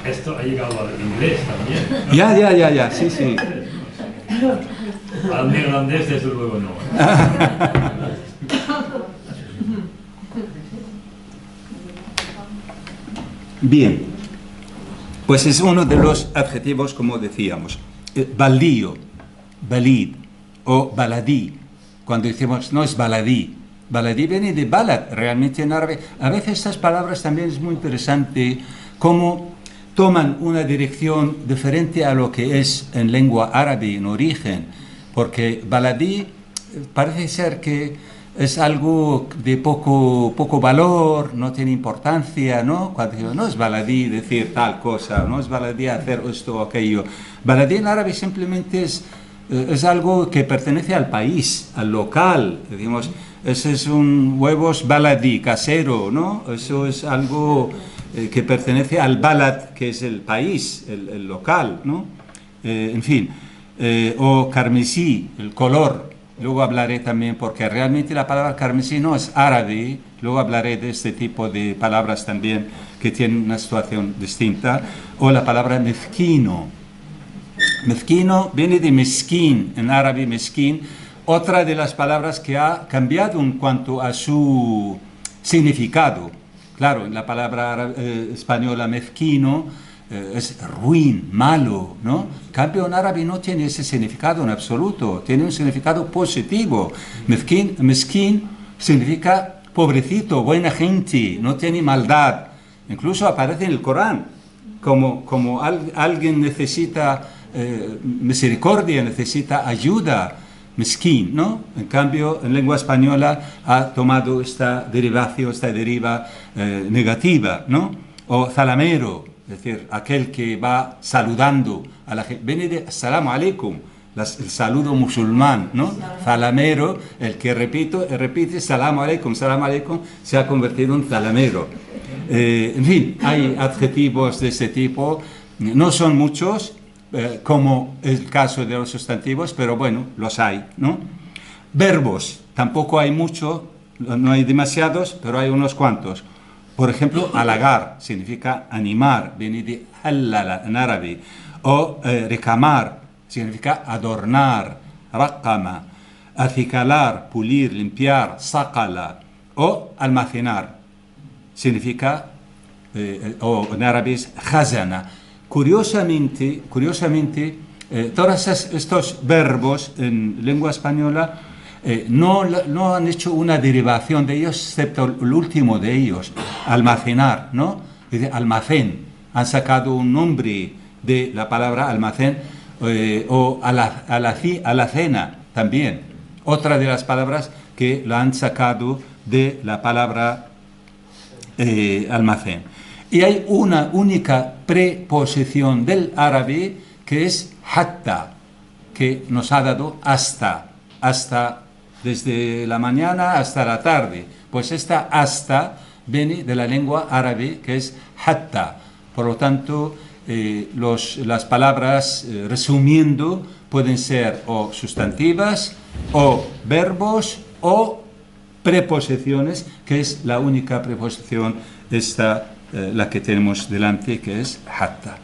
Esto ha llegado al inglés también, ¿no? Ya, sí, sí. Al neerlandés, desde luego, no. Bien, pues es uno de los adjetivos, como decíamos. Baldío, balid o baladí. Cuando decimos, no es baladí. Baladí viene de balad, realmente en árabe. A veces estas palabras también es muy interesante, cómo toman una dirección diferente a lo que es en lengua árabe en origen, porque baladí parece ser que es algo de poco valor, no tiene importancia, ¿no? Cuando digo, no es baladí decir tal cosa, no es baladí hacer esto o aquello. Baladí en árabe simplemente es algo que pertenece al país, al local, decimos, ese es un huevos baladí, casero, ¿no? Eso es algo que pertenece al balad, que es el país, el local, ¿no? En fin, o carmesí, el color. Luego hablaré también, porque realmente la palabra carmesí no es árabe, luego hablaré de este tipo de palabras también que tienen una situación distinta. O la palabra mezquino. Mezquino viene de mezquín, en árabe mezquín, otra de las palabras que ha cambiado en cuanto a su significado. Claro, en la palabra española mezquino es ruin, malo, ¿no? En cambio, en árabe no tiene ese significado en absoluto, tiene un significado positivo. Mezquín significa pobrecito, buena gente, no tiene maldad. Incluso aparece en el Corán, como alguien necesita misericordia, necesita ayuda. Mezquín, ¿no? En cambio, en lengua española ha tomado esta deriva negativa, ¿no? O zalamero, es decir, aquel que va saludando a la gente. Viene de assalamu alaikum, el saludo musulmán, ¿no? Zalamero, el que repite salamu alaikum, se ha convertido en zalamero. En fin, hay adjetivos de ese tipo, no son muchos, como el caso de los sustantivos, pero bueno, los hay, ¿no? Verbos, tampoco hay mucho, no hay demasiados, pero hay unos cuantos. Por ejemplo, halagar significa animar, viene de halala en árabe. O recamar significa adornar, raqama. Acicalar, pulir, limpiar, saqala. O almacenar significa, o en árabe es khazana. Curiosamente, todos estos verbos en lengua española no han hecho una derivación de ellos, excepto el último de ellos, almacenar, ¿no? Dice almacén, han sacado un nombre de la palabra almacén, o alacena también, otra de las palabras que la han sacado de la palabra almacén. Y hay una única preposición del árabe que es hatta, que nos ha dado hasta, desde la mañana hasta la tarde. Pues esta hasta viene de la lengua árabe, que es hatta. Por lo tanto, las palabras, resumiendo, pueden ser o sustantivas, o verbos, o preposiciones, que es la única preposición, la que tenemos delante, que es hatta.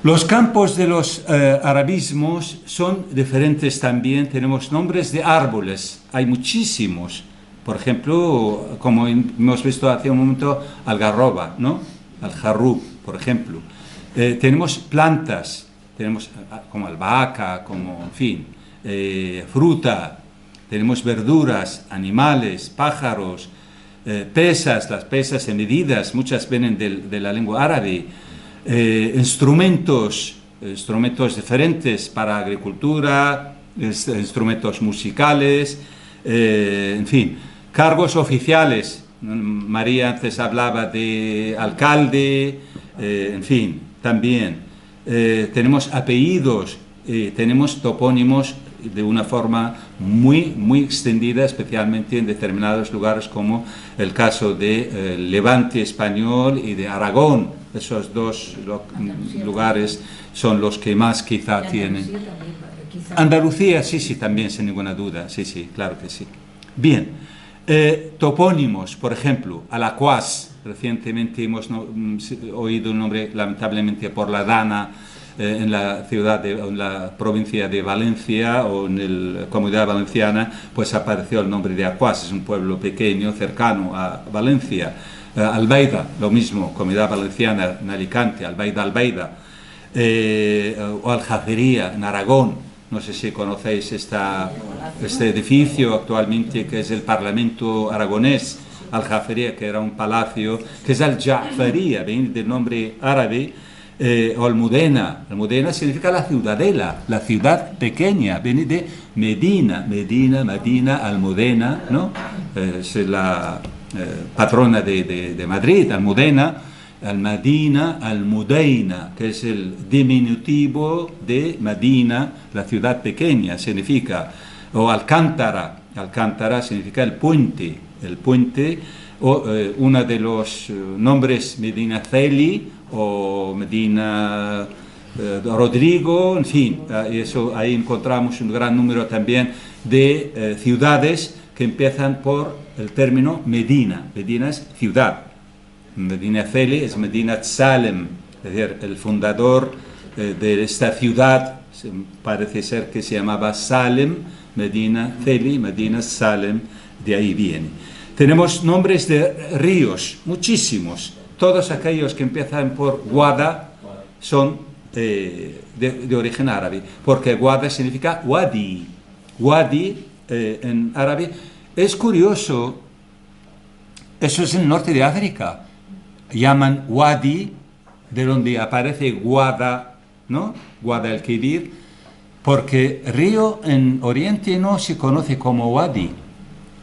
Los campos de los arabismos son diferentes también. Tenemos nombres de árboles, hay muchísimos. Por ejemplo, como hemos visto hace un momento, algarroba, ¿no? Al-jarrub, por ejemplo. Tenemos plantas, tenemos como albahaca, como, en fin, fruta. Tenemos verduras, animales, pájaros, pesas, las pesas en medidas, muchas vienen de la lengua árabe. Instrumentos diferentes para agricultura, instrumentos musicales, en fin, cargos oficiales. María antes hablaba de alcalde, en fin, también. Tenemos apellidos, tenemos topónimos de una forma muy extendida, especialmente en determinados lugares, como el caso de Levante español y de Aragón. Esos dos lugares son los que más quizá tienen. Andalucía, sí, también, sin ninguna duda. Sí, claro que sí. Bien, topónimos, por ejemplo, Alacuás. Recientemente hemos oído el nombre, lamentablemente, por la Dana, en la provincia de Valencia, o en la Comunidad Valenciana, pues apareció el nombre de Acuás. Es un pueblo pequeño, cercano a Valencia. Albaida, lo mismo, Comunidad Valenciana en Alicante, Albaida, o Aljafería en Aragón. No sé si conocéis este edificio actualmente, que es el Parlamento aragonés, Aljafería, que era un palacio, que es Al-Ja'faría, viene del nombre árabe, o Almudena. Almudena significa la ciudadela, la ciudad pequeña, viene de Medina, Almudena, ¿no? Es la patrona de Madrid, Almudena, Almadina, Almudeina, que es el diminutivo de Madina, la ciudad pequeña, significa, o Alcántara significa el puente, o uno de los nombres Medina Celi o Medina Rodrigo, en fin, eso, ahí encontramos un gran número también de ciudades que empiezan por el término Medina. Medina es ciudad. Medina Celi es Medina Salem, es decir, el fundador de esta ciudad parece ser que se llamaba Salem, Medina Celi, Medina Salem, de ahí viene. Tenemos nombres de ríos, muchísimos. Todos aquellos que empiezan por Guada son de origen árabe, porque Guada significa Wadi. Wadi en árabe. Es curioso, eso es en el norte de África. Llaman Wadi, de donde aparece Guada, ¿no? Guada el Kibir, porque río en Oriente no se conoce como Wadi.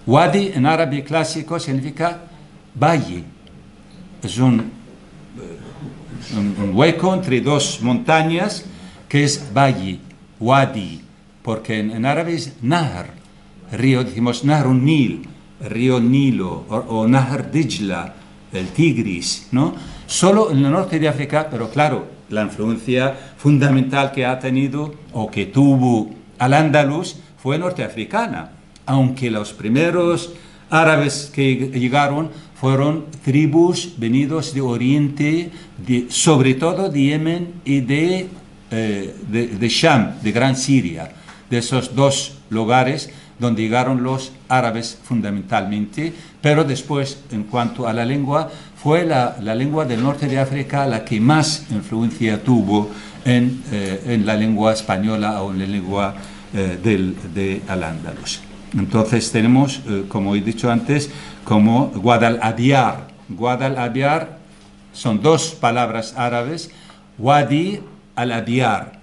Wadi en árabe clásico significa valle. Es un hueco entre dos montañas que es valle, Wadi, porque en árabe es Nahr, río, decimos Nahrun Nil, río Nilo, o Nahr Dijla, el Tigris, ¿no? Solo en el norte de África, pero claro, la influencia fundamental que ha tenido o que tuvo al-Ándalus fue norteafricana, aunque los primeros árabes que llegaron fueron tribus venidos de Oriente, sobre todo de Yemen y de Sham, de Gran Siria, de esos dos lugares donde llegaron los árabes fundamentalmente, pero después, en cuanto a la lengua, fue la lengua del norte de África la que más influencia tuvo en la lengua española o en la lengua de Al-Ándalus. Entonces tenemos, como he dicho antes, como Guadalabiar. Guadalabiar son dos palabras árabes, Wadi al-Abyar,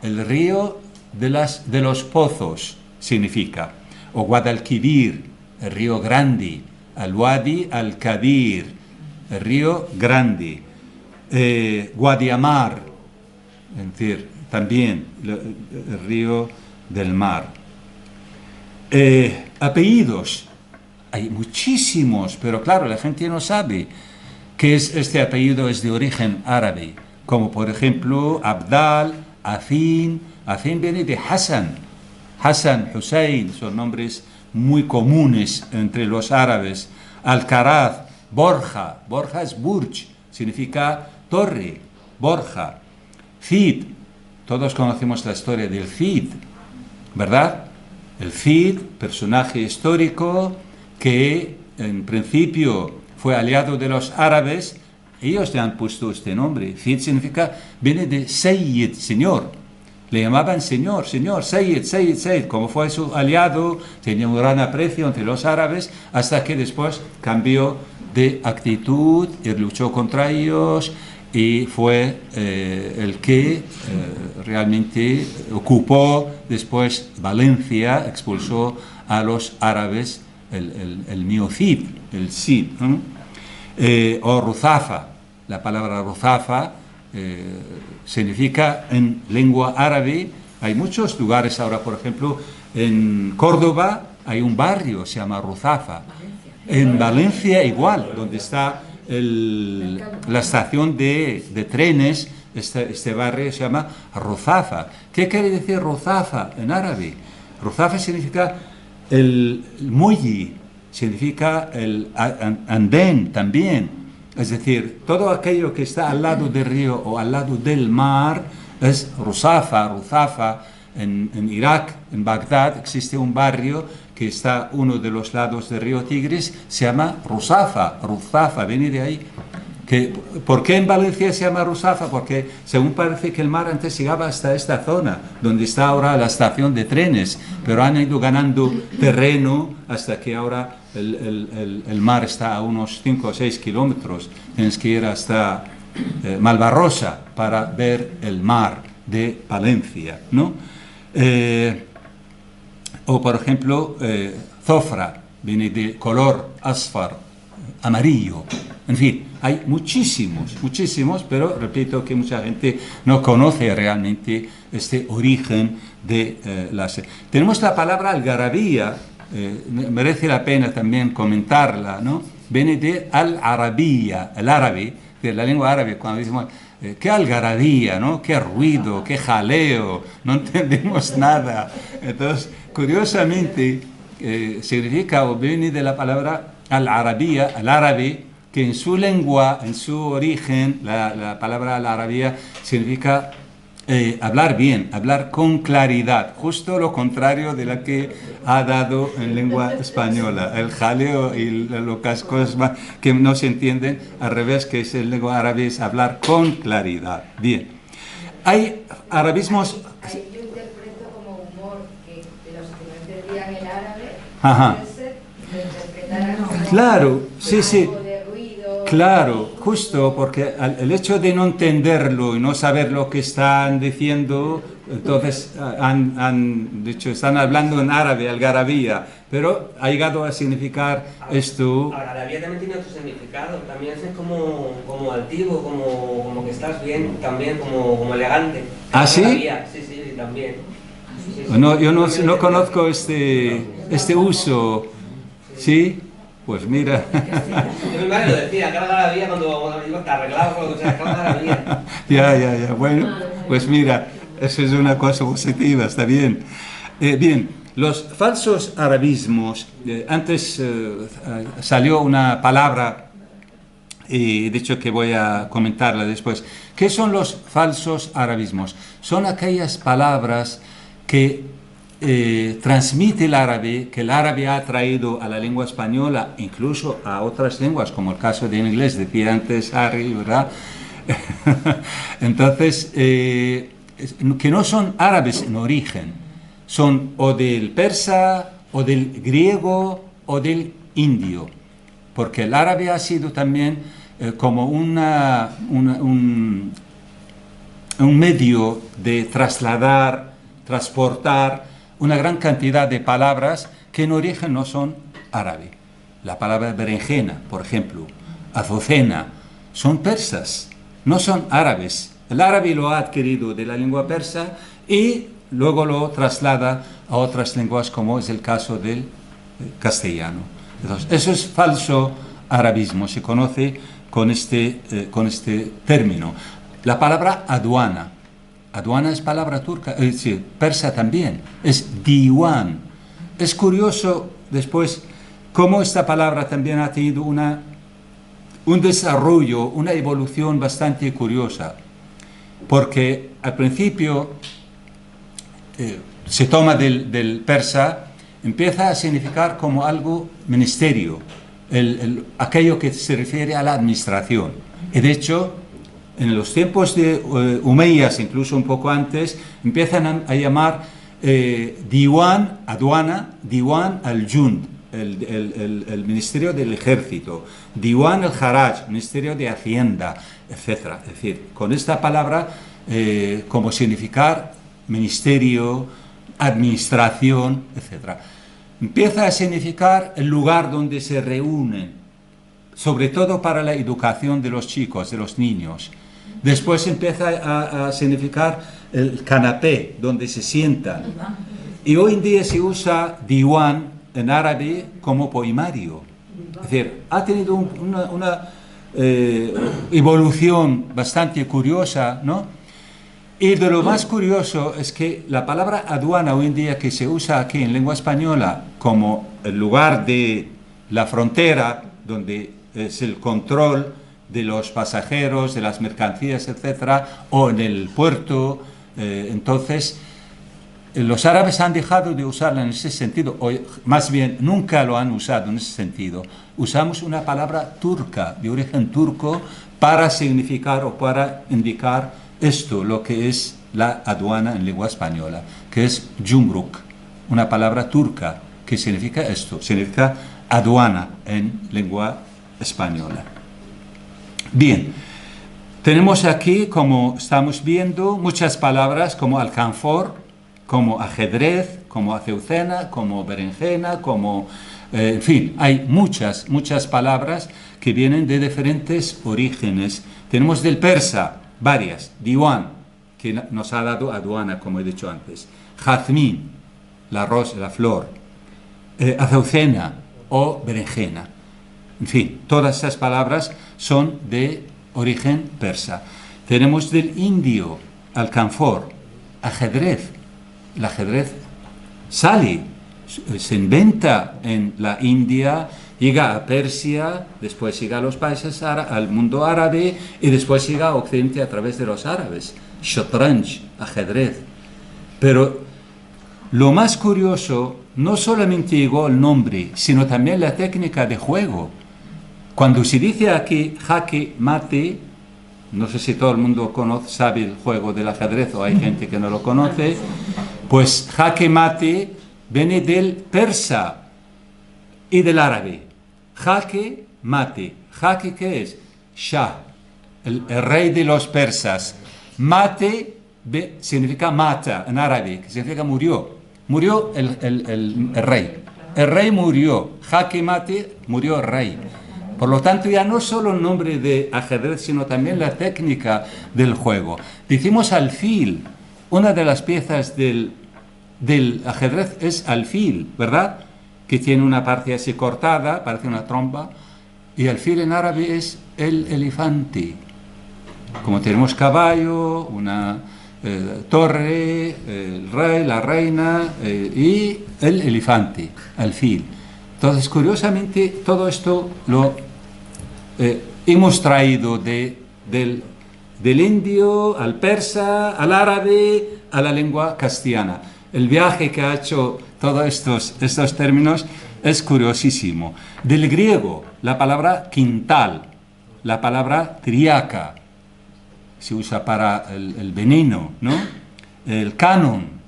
el río de los pozos significa, o Guadalquivir, el río grande, al-Wadi al-Kabir, el río grande, Guadiamar, es decir, también el río del mar. Apellidos, hay muchísimos, pero claro, la gente no sabe que este apellido es de origen árabe, como por ejemplo Abdal, Afin. Afin viene de Hassan, Hassan, Hussein, son nombres muy comunes entre los árabes. Alcaraz, Borja, Borja es Burj, significa torre, Borja. Cid, todos conocemos la historia del Cid, ¿verdad? El Cid, personaje histórico que en principio fue aliado de los árabes, ellos le han puesto este nombre. Cid significa, viene de Sayyid, señor. Le llamaban señor, Sayyid, Sayyid, Sayyid. Como fue su aliado, tenía un gran aprecio entre los árabes, hasta que después cambió de actitud y luchó contra ellos, y fue el que realmente ocupó después Valencia, expulsó a los árabes, el miocid, el Cid, ¿no? O Ruzafa, la palabra Ruzafa significa en lengua árabe, hay muchos lugares ahora, por ejemplo, en Córdoba hay un barrio, se llama Ruzafa, en Valencia igual, donde está la estación de trenes, este barrio se llama Ruzafa. ¿Qué quiere decir Ruzafa en árabe? Ruzafa significa el muelle, significa el andén también. Es decir, todo aquello que está al lado del río o al lado del mar es Ruzafa. Ruzafa, en Irak, en Bagdad, existe un barrio que está uno de los lados del río Tigris, se llama Ruzafa. Ruzafa, viene de ahí. ¿Por qué en Valencia se llama Ruzafa? Porque según parece que el mar antes llegaba hasta esta zona, donde está ahora la estación de trenes, pero han ido ganando terreno hasta que ahora el mar está a unos 5 o 6 kilómetros. Tienes que ir hasta Malvarrosa para ver el mar de Valencia, ¿no? O por ejemplo, Zofra, viene de color asfar, amarillo. En fin, hay muchísimos, pero repito que mucha gente no conoce realmente este origen de las... Tenemos la palabra algarabía, merece la pena también comentarla, ¿no? Viene de al-arabía, el árabe, de la lengua árabe, cuando decimos qué algarabía, ¿no? Qué ruido, qué jaleo, no entendemos nada. Entonces, curiosamente, significa o viene de la palabra al-arabía, al árabe, que en su lengua, en su origen, la palabra al-arabía significa hablar bien, hablar con claridad, justo lo contrario de la que ha dado en lengua española, el jaleo y las cosas que no se entienden, al revés, que es en lengua árabe, es hablar con claridad. Bien, hay arabismos... Yo interpreto como humor que de los que no entendían el árabe, Ajá. lo interpretaran como Claro, sí, sí. de ruido. Claro, justo porque el hecho de no entenderlo y no saber lo que están diciendo, entonces han dicho, están hablando en árabe, algarabía, pero ha llegado a significar esto. Algarabía también tiene otro significado, también es como altivo, como que estás bien, también como elegante. ¿Ah, sí? Sí, también. Sí. No, yo no conozco este uso, ¿sí? Pues mira. Mi madre lo decía, que algarabía cuando iba arreglado con lo que sea, que algarabía. Ya, bueno, pues mira, eso es una cosa positiva, está bien. Bien, los falsos arabismos, antes salió una palabra, y he dicho que voy a comentarla después. ¿Qué son los falsos arabismos? Son aquellas palabras que transmite el árabe, que el árabe ha traído a la lengua española, incluso a otras lenguas, como el caso del inglés, decía antes Harry, ¿verdad? Entonces, que no son árabes en origen, son o del persa, o del griego, o del indio, porque el árabe ha sido también como un medio de trasladar, transportar una gran cantidad de palabras que en origen no son árabe. La palabra berenjena, por ejemplo, azucena, son persas, no son árabes. El árabe lo ha adquirido de la lengua persa y luego lo traslada a otras lenguas, como es el caso del castellano. Entonces, eso es falso arabismo, se conoce con este término. La palabra aduana. Aduana es palabra turca, sí, persa también, es diwan. Es curioso después cómo esta palabra también ha tenido un desarrollo, una evolución bastante curiosa, porque al principio se toma del persa, empieza a significar como algo ministerio, aquello que se refiere a la administración. Y de hecho, en los tiempos de Umeyas, incluso un poco antes, empiezan a llamar diwan, aduana, diwan al-jund, el ministerio del ejército, diwan al-haraj, ministerio de hacienda, etc. Es decir, con esta palabra como significar ministerio, administración, etc. Empieza a significar el lugar donde se reúnen, sobre todo para la educación de los chicos, de los niños. Después empieza a significar el canapé, donde se sientan. Y hoy en día se usa diwan en árabe como poemario. Es decir, ha tenido una evolución bastante curiosa, ¿no? Y de lo más curioso es que la palabra aduana hoy en día, que se usa aquí en lengua española como el lugar de la frontera, donde es el control de los pasajeros, de las mercancías, etcétera, o en el puerto, entonces los árabes han dejado de usarla en ese sentido, o más bien nunca lo han usado en ese sentido. Usamos una palabra turca, de origen turco, para significar o para indicar esto, lo que es la aduana en lengua española, que es jumruk, una palabra turca que significa esto, significa aduana en lengua española. Bien, tenemos aquí, como estamos viendo, muchas palabras como alcanfor, como ajedrez, como azucena, como berenjena, como... en fin, hay muchas palabras que vienen de diferentes orígenes. Tenemos del persa varias, diwan, que nos ha dado aduana, como he dicho antes, jazmín, la rosa, la flor, azucena o berenjena. En fin, todas estas palabras son de origen persa. Tenemos del indio, alcanfor, ajedrez. El ajedrez sale, se inventa en la India, llega a Persia, después llega a los países al mundo árabe y después llega a Occidente a través de los árabes. Shatranj, ajedrez. Pero lo más curioso, no solamente llegó el nombre, sino también la técnica de juego. Cuando se dice aquí jaque mate, no sé si todo el mundo sabe el juego del ajedrez o hay gente que no lo conoce, pues jaque mate viene del persa y del árabe. Jaque mate. Jaque, ¿qué es? Shah, el rey de los persas. Mate significa mata en árabe, que significa murió. Murió el rey. El rey murió. Jaque mate, murió el rey. Por lo tanto, ya no solo el nombre de ajedrez, sino también la técnica del juego. Decimos alfil. Una de las piezas del ajedrez es alfil, ¿verdad? Que tiene una parte así cortada, parece una trompa. Y alfil en árabe es el elefante. Como tenemos caballo, una torre, el rey, la reina y el elefante, alfil. Entonces, curiosamente, todo esto lo hemos traído del indio al persa, al árabe, a la lengua castellana. El viaje que ha hecho todos estos términos es curiosísimo. Del griego, la palabra quintal, la palabra triaca, se usa para el veneno, ¿no? El canon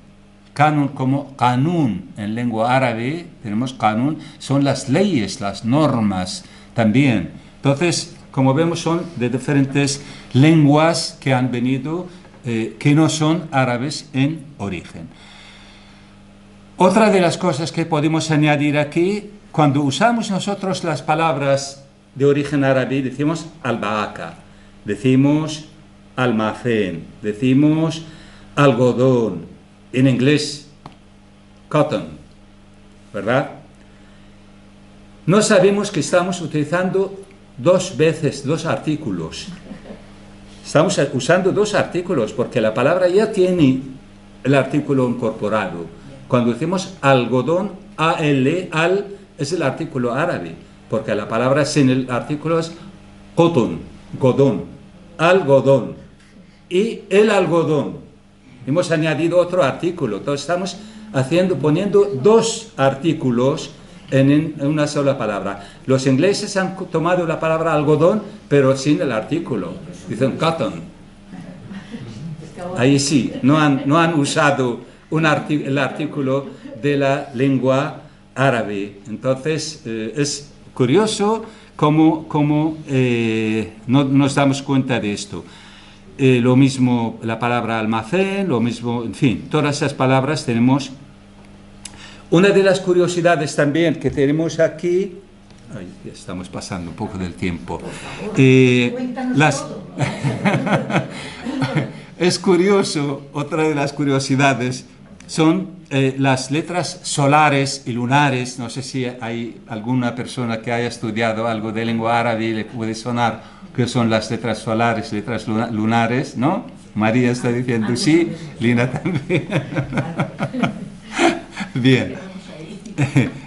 como kanun en lengua árabe, tenemos kanun, son las leyes, las normas también. Entonces, como vemos, son de diferentes lenguas que han venido, que no son árabes en origen. Otra de las cosas que podemos añadir aquí, cuando usamos nosotros las palabras de origen árabe, decimos albahaca, decimos almacén, decimos algodón, en inglés cotton, ¿verdad? No sabemos que estamos utilizando dos veces dos artículos. Estamos usando dos artículos porque la palabra ya tiene el artículo incorporado. Cuando decimos algodón, al es el artículo árabe, porque la palabra sin el artículo es cotton, godón, algodón. Y el algodón. Hemos añadido otro artículo. Entonces estamos poniendo dos artículos en una sola palabra. Los ingleses han tomado la palabra algodón, pero sin el artículo. Dicen cotton. Ahí sí, no han usado el artículo de la lengua árabe. Entonces, es curioso cómo no nos damos cuenta de esto. Lo mismo la palabra almacén, lo mismo, en fin, todas esas palabras tenemos. Una de las curiosidades también que tenemos aquí, ya estamos pasando un poco del tiempo, es curioso, otra de las curiosidades son las letras solares y lunares. No sé si hay alguna persona que haya estudiado algo de lengua árabe y le puede sonar que son las letras solares y letras lunares, ¿no? María está diciendo sí, Lina también. Bien.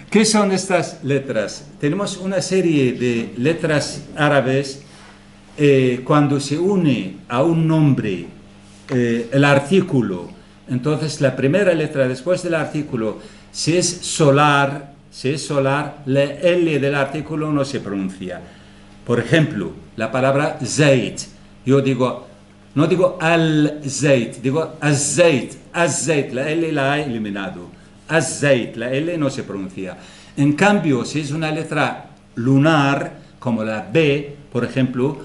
¿Qué son estas letras? Tenemos una serie de letras árabes. Cuando se une a un nombre el artículo, entonces la primera letra después del artículo, si es solar, la L del artículo no se pronuncia. Por ejemplo, la palabra zait. Yo no digo al-zait, digo az-zait. Az-zait, la L la he eliminado. Az-zait, la L no se pronuncia. En cambio, si es una letra lunar, como la B, por ejemplo,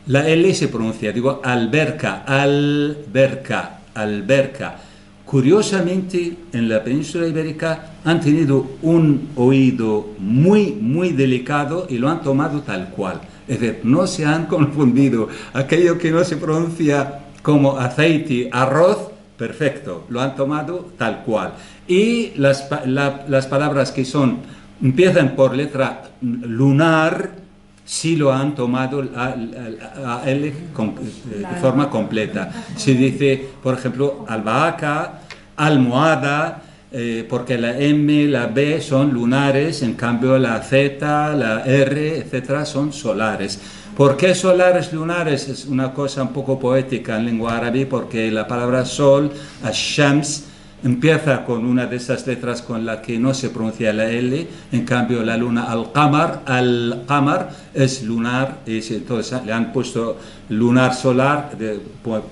la L se pronuncia. Digo alberca, alberca, alberca. Curiosamente, en la península ibérica han tenido un oído muy, muy delicado y lo han tomado tal cual. Es decir, no se han confundido. Aquello que no se pronuncia como aceite, arroz, perfecto, lo han tomado tal cual. Y las palabras que empiezan por letra lunar, sí lo han tomado a L de forma completa. Se dice, por ejemplo, albahaca, almohada, porque la M, la B son lunares, en cambio la Z, la R, etcétera, son solares. ¿Por qué solares, lunares? Es una cosa un poco poética en lengua árabe, porque la palabra sol, ash-shams, empieza con una de esas letras con la que no se pronuncia la L, en cambio la luna al-qamar es lunar, y entonces le han puesto lunar solar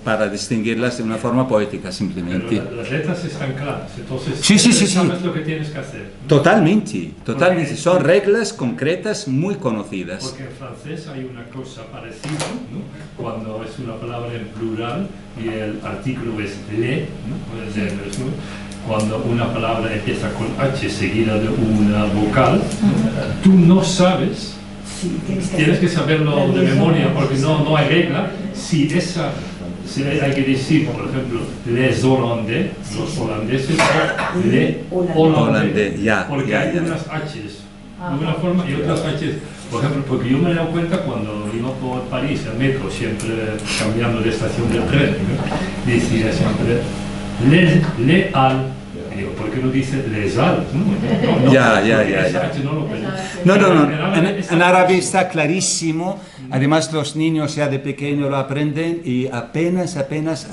para distinguirlas de una forma poética simplemente. Pero las letras están claras, entonces sí. sabes lo que tienes que hacer, ¿no? Totalmente, son reglas concretas muy conocidas. Porque en francés hay una cosa parecida, ¿no? Cuando es una palabra en plural y el artículo es le, ¿no? Cuando una palabra empieza con H seguida de una vocal, tú no sabes, tienes que saberlo de memoria porque no hay regla. Si hay que decir, por ejemplo, les hollandais, los holandeses, les hollandais, porque hay unas H's de una forma y otras H's. Por ejemplo, porque yo me he dado cuenta cuando iba por París, el metro, siempre cambiando de estación de tren, ¿no? Decía siempre le al. Digo, ¿por qué no dice les al? En árabe está clarísimo. Además, los niños ya de pequeño lo aprenden y apenas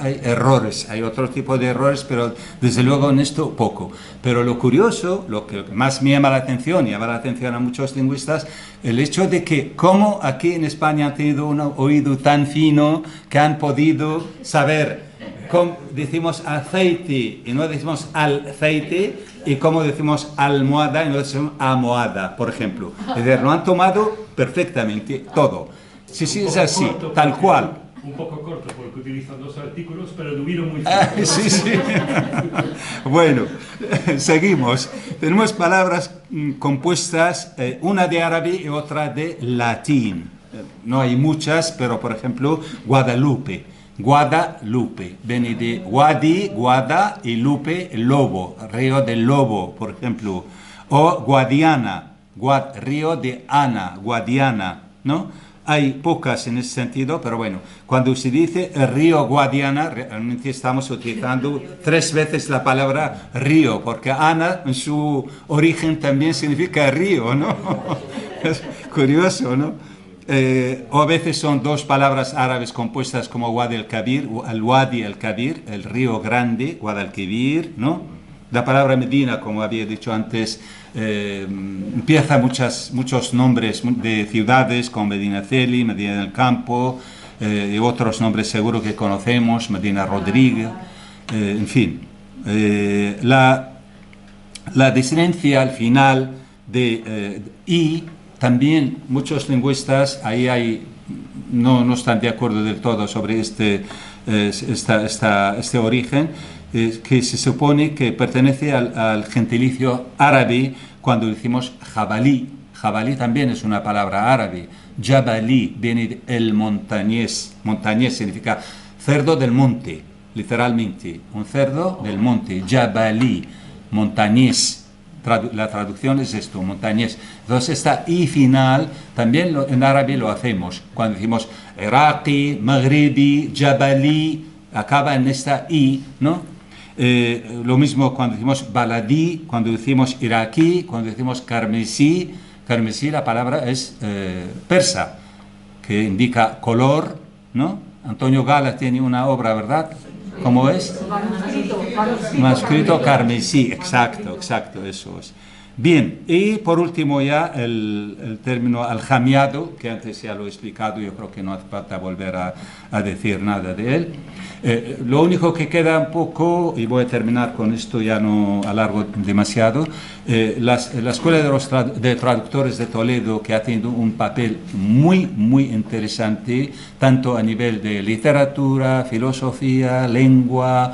hay errores. Hay otro tipo de errores, pero desde luego en esto poco. Pero lo curioso, lo que más me llama la atención a muchos lingüistas, el hecho de que como aquí en España han tenido un oído tan fino que han podido saber cómo decimos aceite y no decimos aceite, y cómo decimos almohada y no decimos almohada, por ejemplo. Es decir, lo han tomado perfectamente todo. Sí, sí, Un es poco así, corto tal porque- cual. Un poco corto porque utilizan dos artículos, pero tuvieron muy Sí, sí. Bueno, seguimos. Tenemos palabras compuestas, una de árabe y otra de latín. No hay muchas, pero por ejemplo, Guadalupe. Guadalupe. Viene de Guadi, Guada y Lupe, lobo. Río del Lobo, por ejemplo. O Guadiana. Río de Ana, Guadiana, ¿no? Hay pocas en ese sentido, pero bueno, cuando se dice el río Guadiana, realmente estamos utilizando 3 veces la palabra río, porque Ana en su origen también significa río, ¿no? Es curioso, ¿no? O a veces son 2 palabras árabes compuestas como Wadi al-Kabir, al-Wadi al-Kabir, el río grande, Guadalquivir, ¿no? La palabra Medina, como había dicho antes, empieza muchos nombres de ciudades como Medina Celi, Medina del Campo y otros nombres seguro que conocemos, Medina Rodríguez, en fin. La disidencia al final de y también muchos lingüistas no están de acuerdo del todo sobre este origen, que se supone que pertenece al gentilicio árabe cuando decimos jabalí. Jabalí también es una palabra árabe. Jabalí viene del montañés. Montañés significa cerdo del monte, literalmente. Un cerdo del monte. Jabalí, montañés. La traducción es esto, montañés. Entonces esta i final también en árabe lo hacemos. Cuando decimos iraqi, maghribi, jabalí, acaba en esta i, ¿no? Lo mismo cuando decimos baladí, cuando decimos iraquí, cuando decimos carmesí. Carmesí, la palabra es persa, que indica color, ¿no? Antonio Gala tiene una obra, ¿verdad? ¿Cómo es? Manuscrito carmesí, exacto, eso es. Bien, y por último ya el término aljamiado, que antes ya lo he explicado, yo creo que no hace falta volver a decir nada de él. Lo único que queda un poco, y voy a terminar con esto, ya no alargo demasiado, la Escuela de Traductores de Toledo, que ha tenido un papel muy, muy interesante, tanto a nivel de literatura, filosofía, lengua,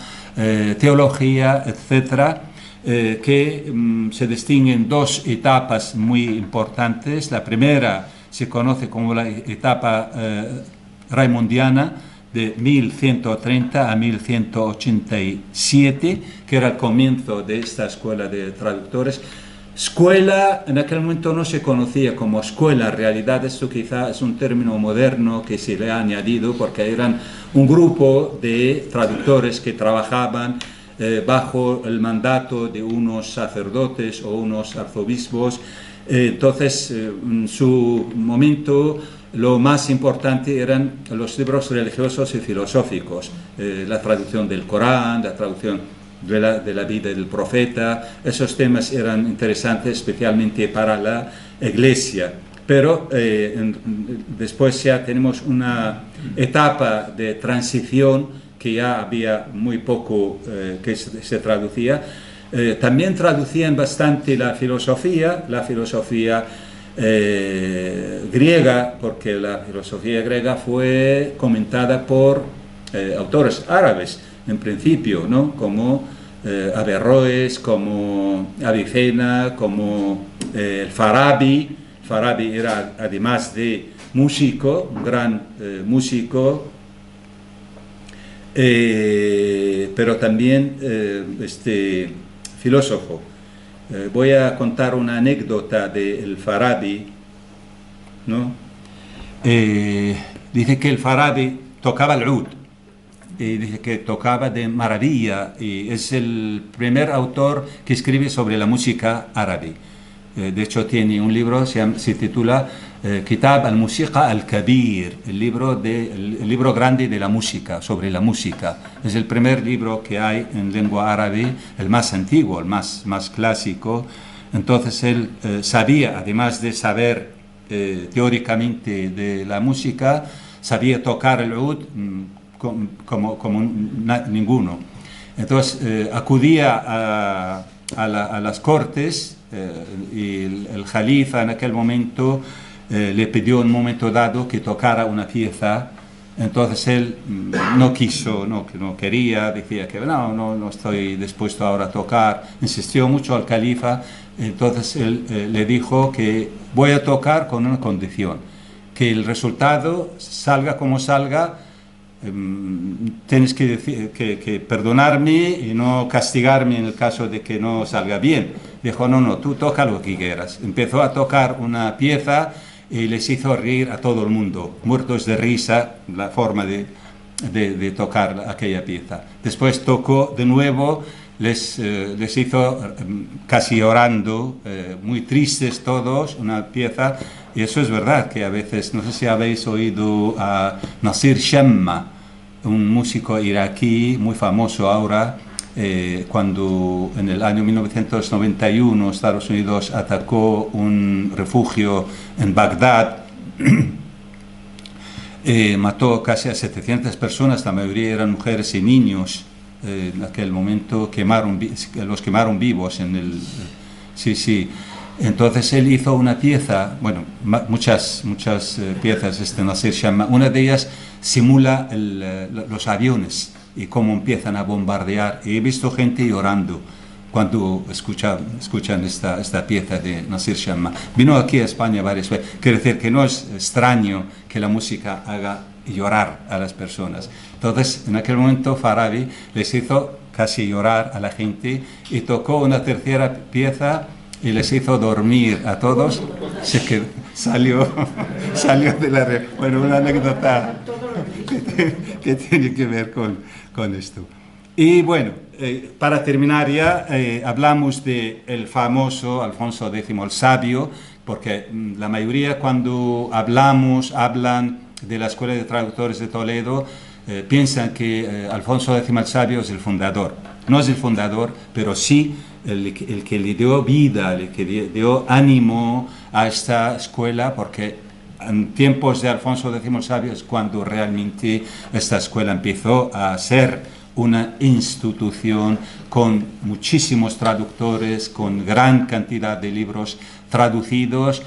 teología, etcétera, que se distinguen 2 etapas muy importantes. La primera se conoce como la etapa raimundiana, de 1130 a 1187, que era el comienzo de esta escuela de traductores. Escuela, en aquel momento no se conocía como escuela, en realidad esto quizá es un término moderno que se le ha añadido porque eran un grupo de traductores que trabajaban bajo el mandato de unos sacerdotes o unos arzobispos. Entonces, en su momento, lo más importante eran los libros religiosos y filosóficos, la traducción del Corán, la traducción de la vida del profeta. Esos temas eran interesantes especialmente para la Iglesia. Pero después ya tenemos una etapa de transición que ya había muy poco que se traducía. También traducían bastante la filosofía griega, porque la filosofía griega fue comentada por autores árabes, en principio, ¿no? Como Averroes, como Avicena, como el Farabi. Farabi era, además de músico, un gran músico, pero también filósofo. Voy a contar una anécdota del Farabi, ¿no? Dice que el Farabi tocaba el oud, y dice que tocaba de maravilla, y es el primer autor que escribe sobre la música árabe. De hecho tiene un libro, se titula Kitab al-Musiqa al-Kabir, el libro grande de la música, sobre la música. Es el primer libro que hay en lengua árabe, el más antiguo, el más clásico. Entonces él sabía, además de saber teóricamente de la música, sabía tocar el oud como ninguno. Entonces acudía a las cortes y el jalifa en aquel momento le pidió en un momento dado que tocara una pieza. Entonces él no quiso, que no quería, decía que no estoy dispuesto ahora a tocar. Insistió mucho al califa. Entonces él le dijo que voy a tocar con una condición, que el resultado salga como salga, tienes que perdonarme y no castigarme en el caso de que no salga bien. Dijo, no, tú toca lo que quieras. Empezó a tocar una pieza y les hizo reír a todo el mundo, muertos de risa, la forma de tocar aquella pieza. Después tocó de nuevo, les hizo casi llorando, muy tristes todos, una pieza. Y eso es verdad, que a veces, no sé si habéis oído a Nasir Shamma, un músico iraquí muy famoso ahora, cuando en el año 1991 Estados Unidos atacó un refugio en Bagdad, mató casi a 700 personas, la mayoría eran mujeres y niños. En aquel momento los quemaron vivos en el... Sí. Entonces él hizo una pieza, bueno, muchas piezas, Nasir Shamma. Una de ellas simula los aviones y cómo empiezan a bombardear. Y he visto gente llorando cuando escuchan esta pieza de Nasir Shamma. Vino aquí a España varias veces. Quiere decir que no es extraño que la música haga llorar a las personas. Entonces, en aquel momento Farabi les hizo casi llorar a la gente y tocó una tercera pieza y les hizo dormir a todos. Que salió de la... Bueno, una anécdota que tiene que ver con esto. Y bueno, para terminar ya, hablamos del famoso Alfonso X el Sabio, porque la mayoría cuando hablan de la Escuela de Traductores de Toledo, piensan que Alfonso X el Sabio es el fundador. No es el fundador, pero sí el que le dio vida, el que dio ánimo a esta escuela, porque en tiempos de Alfonso X el Sabio es cuando realmente esta escuela empezó a ser una institución con muchísimos traductores, con gran cantidad de libros traducidos.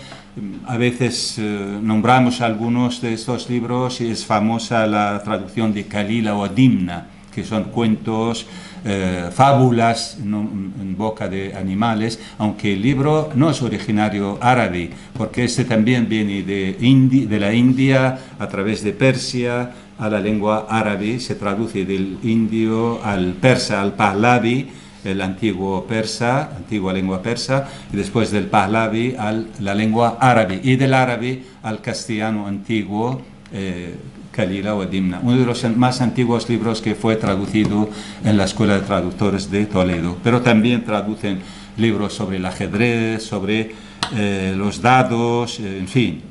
A veces nombramos algunos de estos libros y es famosa la traducción de Kalila o Dimna, que son cuentos, fábulas en boca de animales, aunque el libro no es originario árabe, porque este también viene de la India a través de Persia a la lengua árabe, se traduce del indio al persa, al pahlavi, el antiguo persa, antigua lengua persa, y después del pahlavi a la lengua árabe, y del árabe al castellano antiguo, Kalila o Dimna, uno de los más antiguos libros que fue traducido en la Escuela de Traductores de Toledo. Pero también traducen libros sobre el ajedrez, sobre los dados, en fin,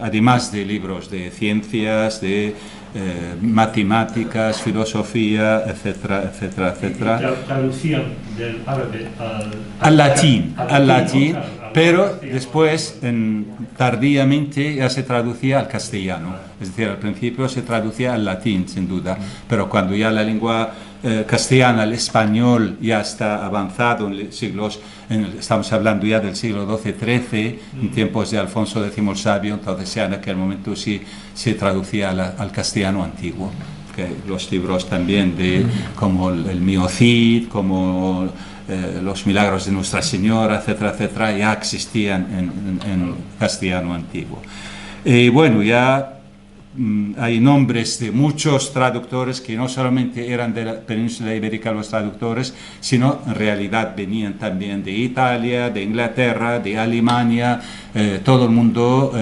además de libros de ciencias, de matemáticas, filosofía, etcétera, etcétera, etcétera. Traducían del árabe al latín, pero después, tardíamente, ya se traducía al castellano. Es decir, al principio se traducía al latín, sin duda, pero cuando ya la lengua castellana, el español, ya está avanzado en siglos, estamos hablando ya del siglo XII-XIII, en tiempos de Alfonso X el Sabio, entonces ya en aquel momento sí se traducía al castellano antiguo. Los libros también como el Mio Cid, como los milagros de Nuestra Señora, etcétera, etcétera, ya existían en castellano antiguo. Y bueno, ya hay nombres de muchos traductores que no solamente eran de la península ibérica los traductores, sino en realidad venían también de Italia, de Inglaterra, de Alemania. Todo el mundo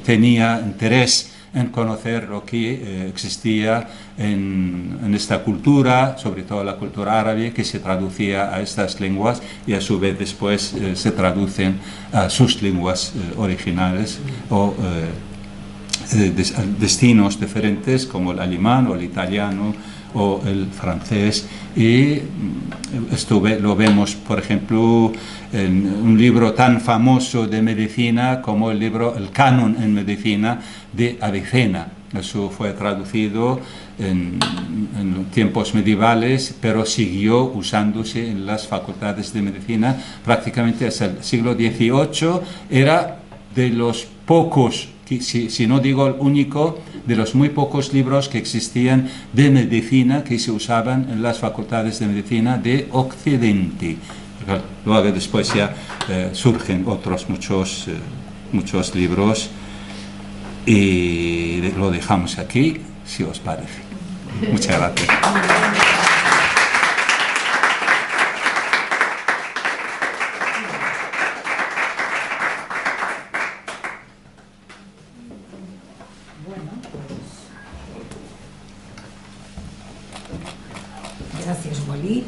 tenía interés en conocer lo que existía en esta cultura, sobre todo la cultura árabe, que se traducía a estas lenguas y a su vez después se traducen a sus lenguas originales o destinos diferentes como el alemán o el italiano o el francés. Y esto lo vemos, por ejemplo, en un libro tan famoso de medicina como el libro El Canon en Medicina de Avicena. Eso fue traducido en tiempos medievales, pero siguió usándose en las facultades de medicina prácticamente hasta el siglo XVIII. Era de los pocos, si no digo el único, de los muy pocos libros que existían de medicina que se usaban en las facultades de medicina de Occidente. Luego después ya surgen otros muchos libros y lo dejamos aquí, si os parece. Muchas gracias. Gracias, Walid.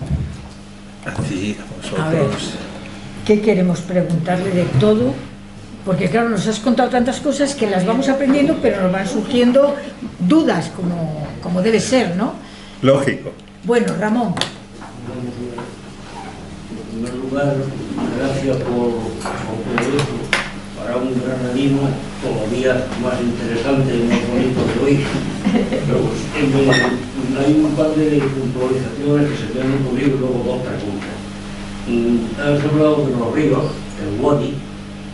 Así, A ver, ¿qué queremos preguntarle de todo? Porque claro, nos has contado tantas cosas que las vamos aprendiendo, pero nos van surgiendo dudas, como debe ser, ¿no? Lógico. Bueno, Ramón. En primer lugar, gracias por esto, para un granadino todavía más interesante y más bonito que hoy. Hay un par de puntualizaciones que se quedan en tu libro y luego dos preguntas. Has hablado de los ríos, el Wadi.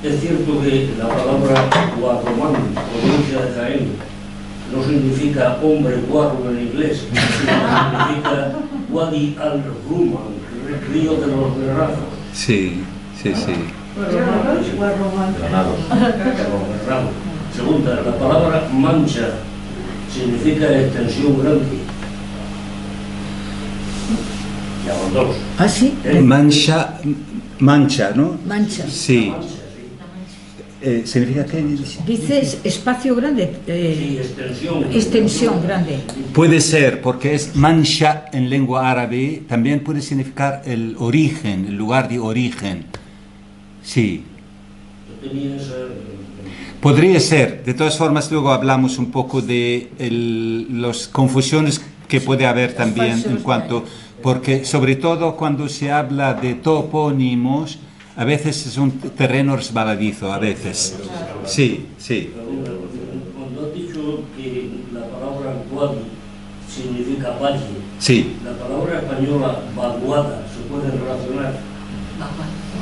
Es cierto que la palabra Guarromán, provincia de Jaén, no significa hombre guarro en inglés, sino significa Wadi al-Ruman, el río de los granazos. Sí. Granados. Segunda, la palabra mancha significa extensión grande. Ya van dos. ¿Ah, sí? Mancha, ¿no? Mancha. Sí. ¿Significa qué? Dices espacio grande. Sí, Extensión grande. Puede ser, porque es mancha en lengua árabe, también puede significar el origen, el lugar de origen. Sí. Podría ser. De todas formas, luego hablamos un poco de las confusiones que puede haber también en cuanto, porque sobre todo cuando se habla de topónimos, a veces es un terreno resbaladizo, a veces. Sí. Cuando has dicho que la palabra Wadi significa valle, Sí. la palabra española vaguada se puede relacionar.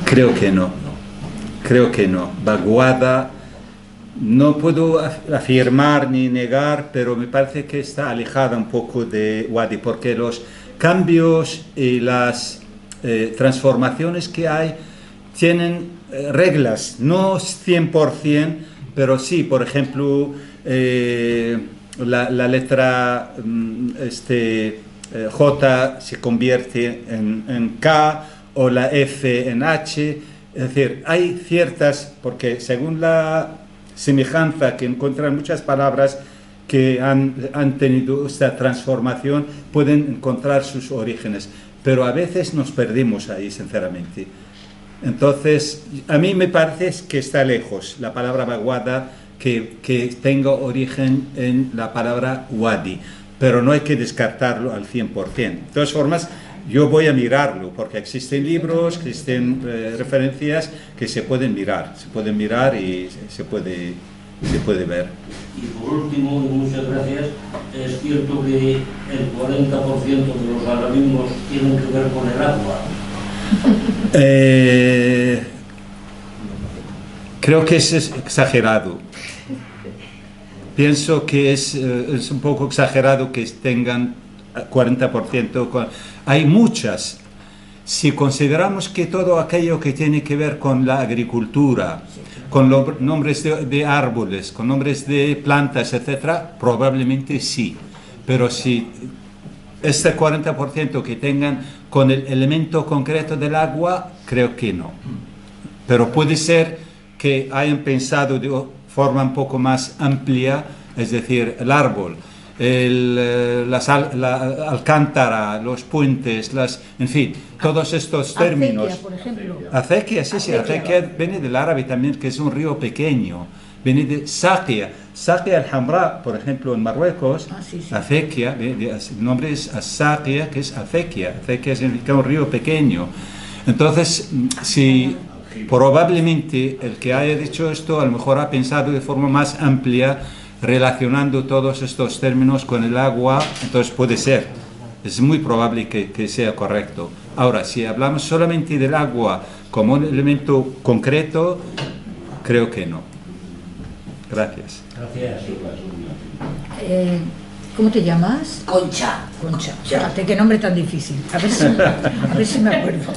Creo que no. Vaguada, no puedo afirmar ni negar, pero me parece que está alejada un poco de Wadi, porque los cambios y las transformaciones que hay tienen reglas, no 100%, pero sí, por ejemplo, la letra J se convierte en K o la F en H. Es decir, hay ciertas, porque según la semejanza que encuentran muchas palabras que han tenido esta transformación, pueden encontrar sus orígenes, pero a veces nos perdimos ahí, sinceramente. Entonces, a mí me parece que está lejos la palabra vaguada que tenga origen en la palabra wadi, pero no hay que descartarlo al 100%. De todas formas, yo voy a mirarlo, porque existen libros, existen referencias que se pueden mirar y se puede ver. Y por último, y muchas gracias, es cierto que el 40% de los algoritmos tienen que ver con el agua. Creo que es exagerado. Pienso que es un poco exagerado que tengan 40%. Hay muchas. Si consideramos que todo aquello que tiene que ver con la agricultura, con los nombres de árboles, con nombres de plantas, etcétera, probablemente sí. Pero si este 40% que tengan con el elemento concreto del agua, creo que no. Pero puede ser que hayan pensado de forma un poco más amplia, es decir, el árbol, la alcántara, los puentes, en fin, todos estos términos. Acequia, por ejemplo. Acequia, sí, acequia viene del árabe también, que es un río pequeño. Viene de Saquia al-Hamra, por ejemplo, en Marruecos. Sí. Acequia, el nombre es Saquia, que es acequia. Acequia significa un río pequeño. Entonces, si probablemente el que haya dicho esto a lo mejor ha pensado de forma más amplia, relacionando todos estos términos con el agua, entonces puede ser. Es muy probable que sea correcto. Ahora, si hablamos solamente del agua como un elemento concreto, creo que no. Gracias. Gracias. ¿Cómo te llamas? Concha. Concha. Ya. Fíjate qué nombre tan difícil. A ver si me acuerdo.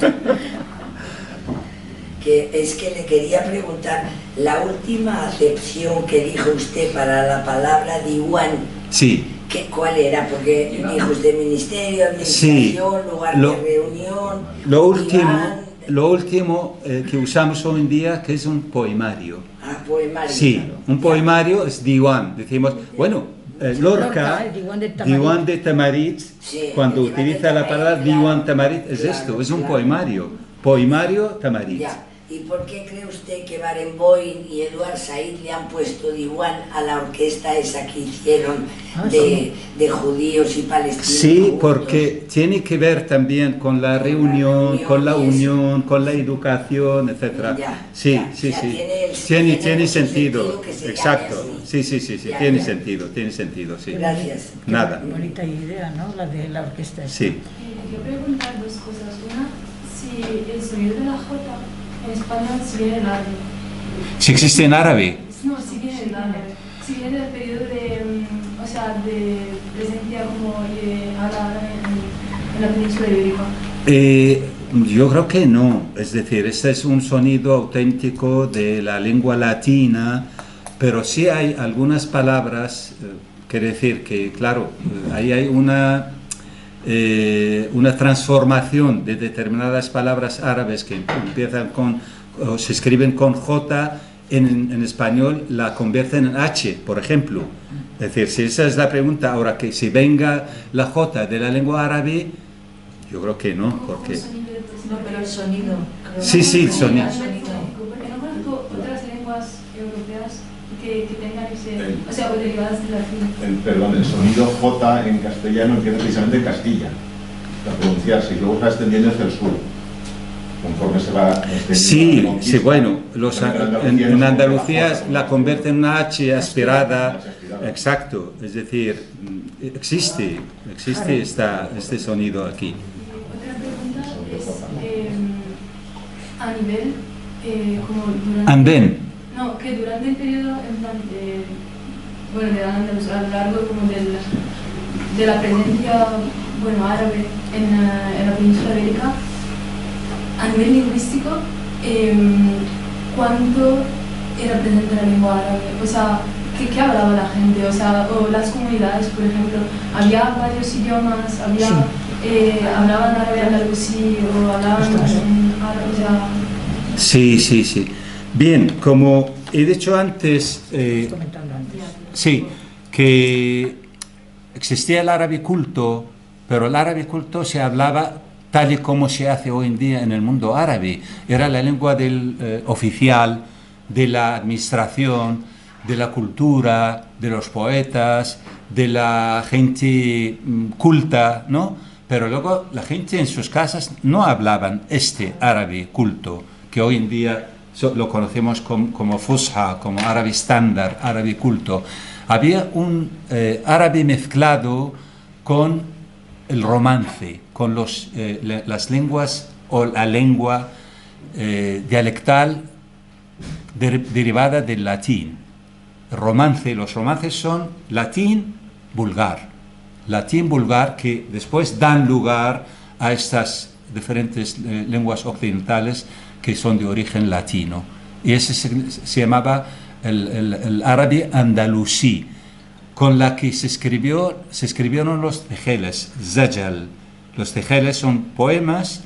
Que es que le quería preguntar, la última acepción que dijo usted para la palabra diwan, Sí. ¿cuál era? Porque dijo usted ministerio, administración, lugar de reunión, Lo último que usamos hoy en día, que es un poemario. poemario. Sí, un poemario es diwan. Decimos, bueno, Lorca, el Diwan de Tamarit, Sí, cuando el Diwan de utiliza la Tamarit, palabra claro. Diwan Tamarit, es Claro, esto, es un claro. poemario. Poemario Tamarit. Ya. ¿Y por qué cree usted que Barenboim y Eduard Said le han puesto diwan a la orquesta esa que hicieron de judíos y palestinos? Sí, juntos? porque tiene que ver también con la reunión, con la unión, con la educación, etc. Ya, Sí, ya, sí, ya sí. tiene Tiene mucho sentido. sentido que se llame Exacto. así. Sí, Ya, tiene ya. sentido, sí. Gracias. Nada. Qué bonita idea, ¿no? La de la orquesta. Sí. Quiero preguntar dos cosas. Una, si el sonido de la J en español si viene en árabe. Si existe en árabe. No, si viene en árabe. Si viene del periodo de, o sea, de presencia como árabe en la península ibérica. Yo creo que no, es decir, este es un sonido auténtico de la lengua latina, pero sí hay algunas palabras, quiere decir que, claro, ahí hay una transformación de determinadas palabras árabes que empiezan con, o se escriben con J, en español la convierten en H, por ejemplo. Es decir, si esa es la pregunta, ahora que si venga la J de la lengua árabe, yo creo que no, porque... No, pero el sonido. Sí, el sonido. Porque no conozco otras lenguas europeas que tengan ese, o sea, o derivadas del latín. Perdón, el sonido J en castellano empieza precisamente en Castilla, a pronunciarse, y luego se va extendiendo hacia el sur, conforme se va extendiendo. Sí, bueno, en Andalucía la convierte en una H aspirada, exacto, es decir, existe este sonido aquí. Otra pregunta es, a nivel, como durante... Andén. No, que durante el periodo, en plan, bueno, de Andalus, a lo largo como de la presencia, bueno, árabe en la península ibérica, a nivel lingüístico, ¿cuánto era presente la lengua árabe? O sea, ¿qué hablaba la gente? O sea, o las comunidades, por ejemplo, ¿había varios idiomas? ¿Había, hablaban árabe andalusí o hablaban árabe? O sea, Sí. Bien, como he dicho antes, sí, que existía el árabe culto, pero el árabe culto se hablaba tal y como se hace hoy en día en el mundo árabe. Era la lengua oficial de la administración, de la cultura, de los poetas, de la gente culta, ¿no? Pero luego la gente en sus casas no hablaban este árabe culto, que hoy en día lo conocemos como Fusha, como árabe estándar, árabe culto. Había un árabe mezclado con el romance, con las lenguas o la lengua dialectal derivada del latín. Los romances son latín vulgar que después dan lugar a estas diferentes lenguas occidentales que son de origen latino. Y ese se llamaba el árabe andalusí, con la que se escribieron los tejeles, zajal. Los tejeles son poemas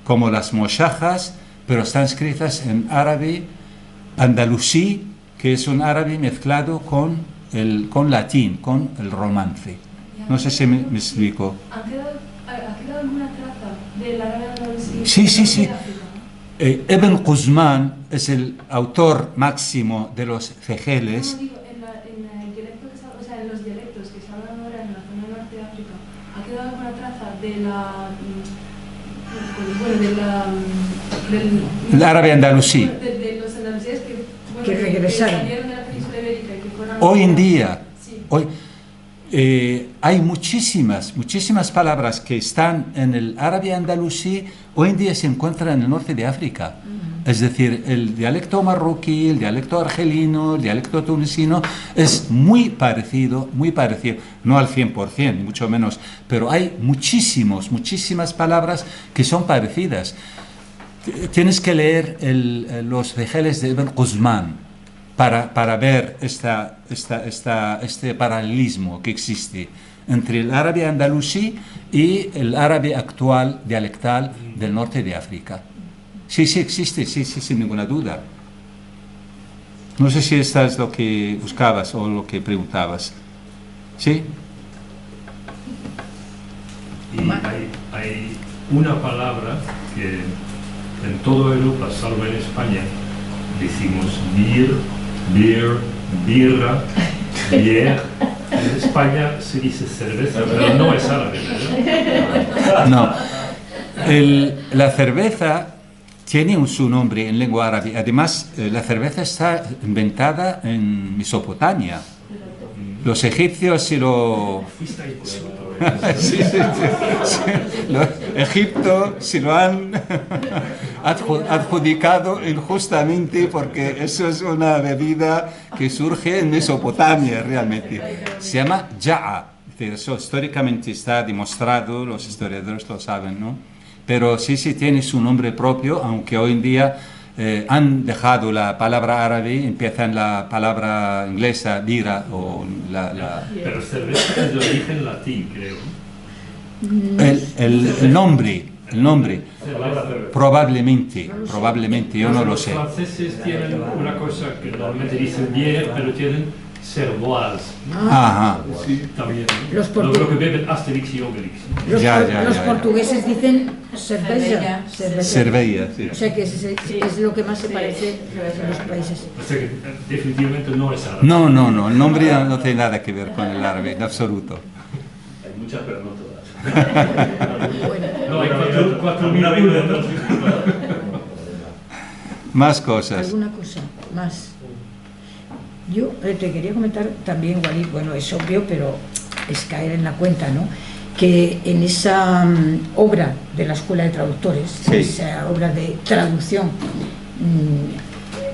como las moshajas, pero están escritas en árabe andalusí, que es un árabe mezclado con latín, con el romance. No sé si me explico. ¿Ha quedado alguna traza del árabe andalusí? Sí. Ibn Quzman es el autor máximo de los tejeles. No, digo, en el dialecto que se habla, o sea, en los dialectos que se hablan ahora en la zona norte de África, ¿ha quedado alguna traza el árabe andalusí? De los andalusíes que regresaron. Que salieron de la península ibérica y que fueron... Hoy en día, Sí. hay muchísimas palabras que están en el árabe andalusí hoy en día se encuentra en el norte de África. Es decir, el dialecto marroquí, el dialecto argelino, el dialecto tunecino es muy parecido, no al 100%, ni mucho menos, pero hay muchísimas palabras que son parecidas. Tienes que leer los vejeles de Ibn Quzman para ver este paralelismo que existe entre el árabe andalusí y el árabe actual dialectal del norte de África. Sí, existe, sí, sin ninguna duda. No sé si esto es lo que buscabas o lo que preguntabas. ¿Sí? Y hay una palabra que en toda Europa, salvo en España, decimos birra, bier. En España se dice cerveza, pero no es árabe, ¿verdad? No. La cerveza tiene su nombre en lengua árabe. Además, la cerveza está inventada en Mesopotamia. Los egipcios sí lo... sí. Egipto se lo han adjudicado injustamente porque eso es una bebida que surge en Mesopotamia realmente. Se llama Ja'a. Eso históricamente está demostrado, los historiadores lo saben, ¿no? Pero sí tiene su nombre propio, aunque hoy en día han dejado la palabra árabe y empiezan la palabra inglesa, bira, o Pero cerveza es de origen latín, creo. El nombre, probablemente, yo no lo sé. Los franceses tienen una cosa que normalmente dicen bière, pero tienen cervoise. Ajá. Sí, también. Lo que beben Asterix y Obelix. Los portugueses dicen cerveza. Cervella, sí. O sea que es lo que más se parece a los países. O sea que definitivamente no es árabe. No, el nombre no tiene nada que ver con el árabe, en absoluto. Hay muchas, pero no todas. No, hay 4.000. Más cosas. ¿Alguna cosa más? Yo te quería comentar también, Walid, bueno, es obvio, pero es caer en la cuenta, ¿no? Que en esa obra de la Escuela de Traductores, esa obra de traducción,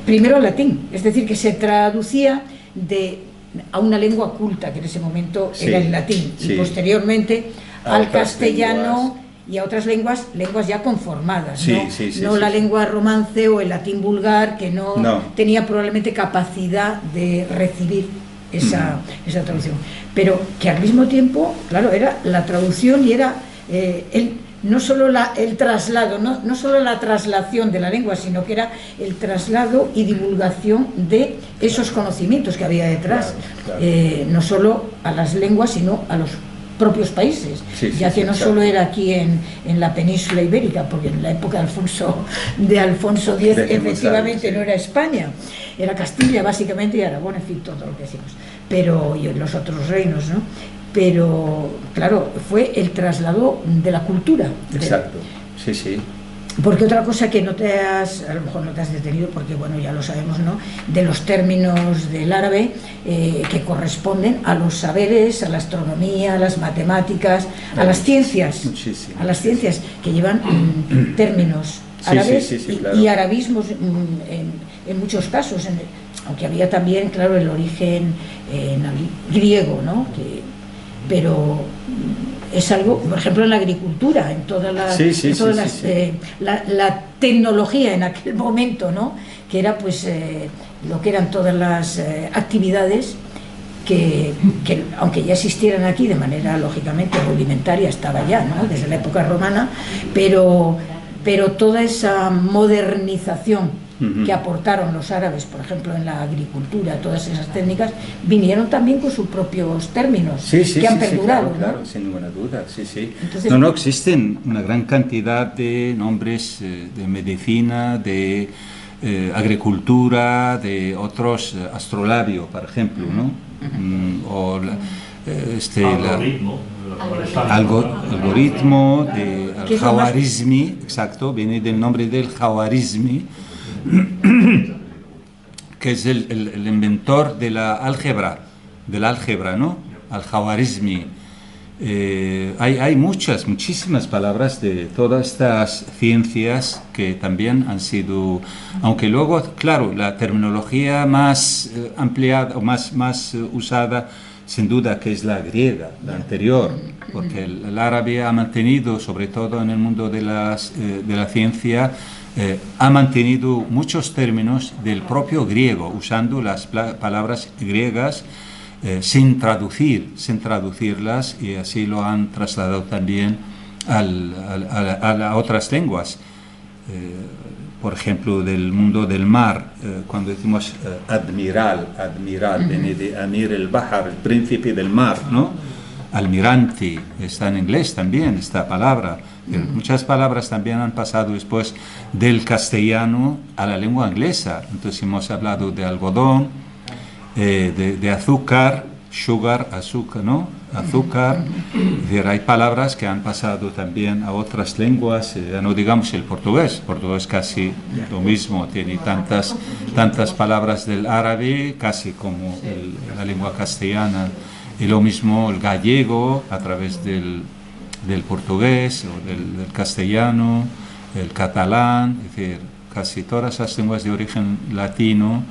primero al latín, es decir, que se traducía a una lengua culta, que en ese momento era el latín, y posteriormente al castellano y a otras lenguas ya conformadas, no la lengua romance o el latín vulgar, que no tenía probablemente capacidad de recibir esa traducción, pero que al mismo tiempo, claro, era la traducción y era no solo el traslado, no solo la traslación de la lengua, sino que era el traslado y divulgación de esos conocimientos que había detrás, no solo a las lenguas, sino a los propios países, ya que no solo era aquí en la península ibérica, porque en la época de Alfonso X efectivamente no era España, era Castilla básicamente y Aragón, en fin, todo lo que decimos, pero y en los otros reinos, ¿no? Pero claro, fue el traslado de la cultura. Exacto, sí. Porque otra cosa que a lo mejor no te has detenido, porque bueno, ya lo sabemos, ¿no? De los términos del árabe que corresponden a los saberes, a la astronomía, a las matemáticas, a las ciencias, que llevan términos árabes y arabismos en muchos casos, aunque había también, claro, el origen griego, ¿no? Pero es algo, por ejemplo, en la agricultura, en todas las, la tecnología en aquel momento, ¿no? Que era pues lo que eran todas las actividades que aunque ya existieran aquí de manera lógicamente rudimentaria, estaba ya, ¿no? Desde la época romana, pero toda esa modernización que aportaron los árabes, por ejemplo, en la agricultura, todas esas técnicas, vinieron también con sus propios términos, que han perdurado, claro, sin ninguna duda, Entonces, no existen una gran cantidad de nombres de medicina, de agricultura, de otros, astrolabio, por ejemplo, ¿no? O algoritmo, de Jawarizmi, exacto, viene del nombre del Jawarizmi, que es el inventor de la álgebra, ¿no? Al-Jawarizmi. Hay muchísimas palabras de todas estas ciencias que también han sido, aunque luego, claro, la terminología más ampliada o más usada, sin duda que es la griega, la anterior, porque el árabe ha mantenido, sobre todo en el mundo de la ciencia, ha mantenido muchos términos del propio griego, usando las palabras griegas sin traducirlas, y así lo han trasladado también a otras lenguas. Por ejemplo, del mundo del mar, cuando decimos admiral, viene de Amir el-Bahar, el príncipe del mar, ¿no? Almirante, está en inglés también esta palabra. Muchas palabras también han pasado después del castellano a la lengua inglesa. Entonces hemos hablado de algodón, de azúcar, sugar, azúcar, ¿no? Azúcar. Es decir, hay palabras que han pasado también a otras lenguas, ya no digamos el portugués. Portugués casi lo mismo, tiene tantas palabras del árabe, casi como la lengua castellana. Y lo mismo el gallego a través del portugués o del castellano, el catalán, es decir, casi todas las lenguas de origen latino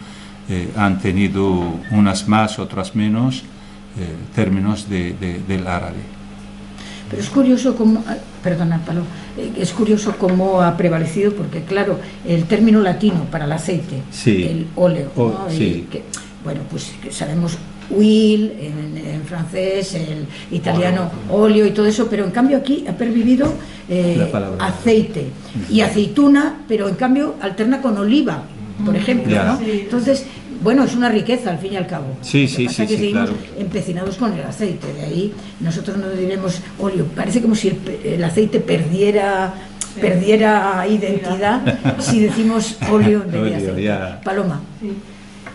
han tenido unas más, otras menos, términos del árabe. Pero es curioso cómo, perdona, Palo, es curioso cómo ha prevalecido, porque claro, el término latino para el aceite, sí, el óleo, ¿no? Sí. Bueno, pues sabemos huile en francés, el italiano óleo y todo eso, pero en cambio aquí ha pervivido aceite y aceituna, pero en cambio alterna con oliva, por ejemplo, ¿no? Entonces, bueno, es una riqueza al fin y al cabo. Sí, seguimos claro, empecinados con el aceite, de ahí nosotros no diremos óleo, parece como si el aceite perdiera identidad si decimos óleo en vez de aceite. Paloma. Sí.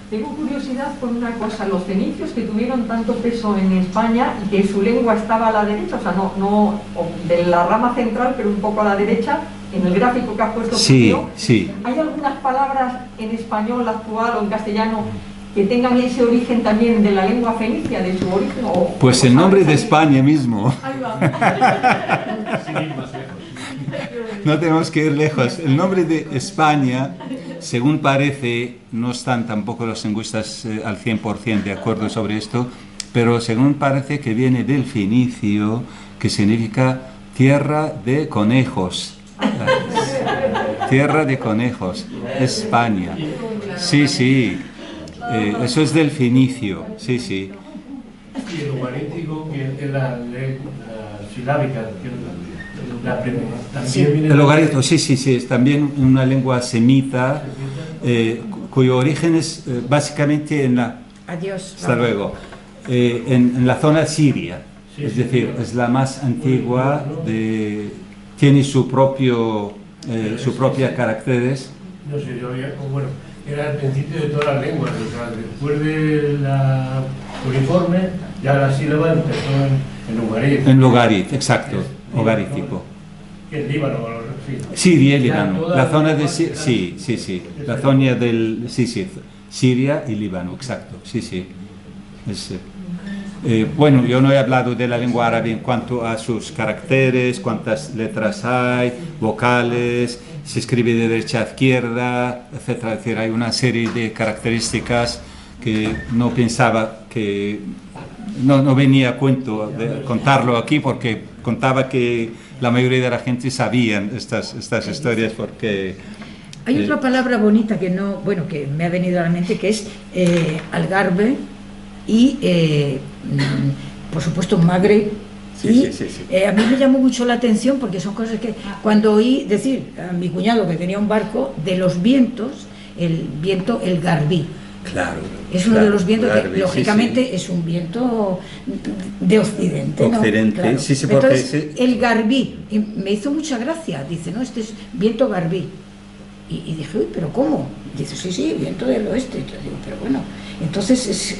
Tengo curiosidad por una cosa, los fenicios que tuvieron tanto peso en España y que su lengua estaba a la derecha, o sea, no de la rama central, pero un poco a la derecha, en el gráfico que has puesto. Sí. ¿Hay algunas palabras en español actual o en castellano que tengan ese origen también de la lengua fenicia, de su origen? Pues el nombre de España mismo. Ahí va. No tenemos que ir lejos. El nombre de España, según parece, no están tampoco los lingüistas al 100% de acuerdo sobre esto, pero según parece que viene del fenicio, que significa tierra de conejos. Tierra de conejos, España. Sí. Eso es del fenicio, sí. Y el ugarítico, que es la silábica, el logaritmo, sí, es también una lengua semita, cuyo origen es básicamente en la... Adiós. Hasta luego. En la zona siria, es decir, es la más antigua, tiene su propia caracteres. No sé, bueno, era el principio de todas las lenguas, o sea, después de la uniforme, ya la sílaba empezó en ugarit. En ugarit, exacto, ugarítico. El Líbano, Siria y Líbano, la zona de sí, la zona del Siria y Líbano, exacto, sí. Bueno, yo no he hablado de la lengua árabe en cuanto a sus caracteres, cuántas letras hay, vocales, se escribe de derecha a izquierda, etcétera. Es decir, hay una serie de características que no pensaba que no venía a cuento de contarlo aquí, porque contaba que la mayoría de la gente sabían estas historias, porque... Hay otra palabra bonita que me ha venido a la mente, que es algarve y, por supuesto, magre. Sí. A mí me llamó mucho la atención, porque son cosas que cuando oí decir a mi cuñado, que tenía un barco, de los vientos, el viento, el garbí. Claro. Es uno de los vientos que, lógicamente, es un viento de Occidente. Occidente, ¿no? Claro. Sí, porque entonces, el garbí, me hizo mucha gracia, dice, ¿no? Este es viento garbí. Y dije, uy, ¿pero cómo? Dice, sí, viento del oeste. Y yo digo, pero bueno, entonces es...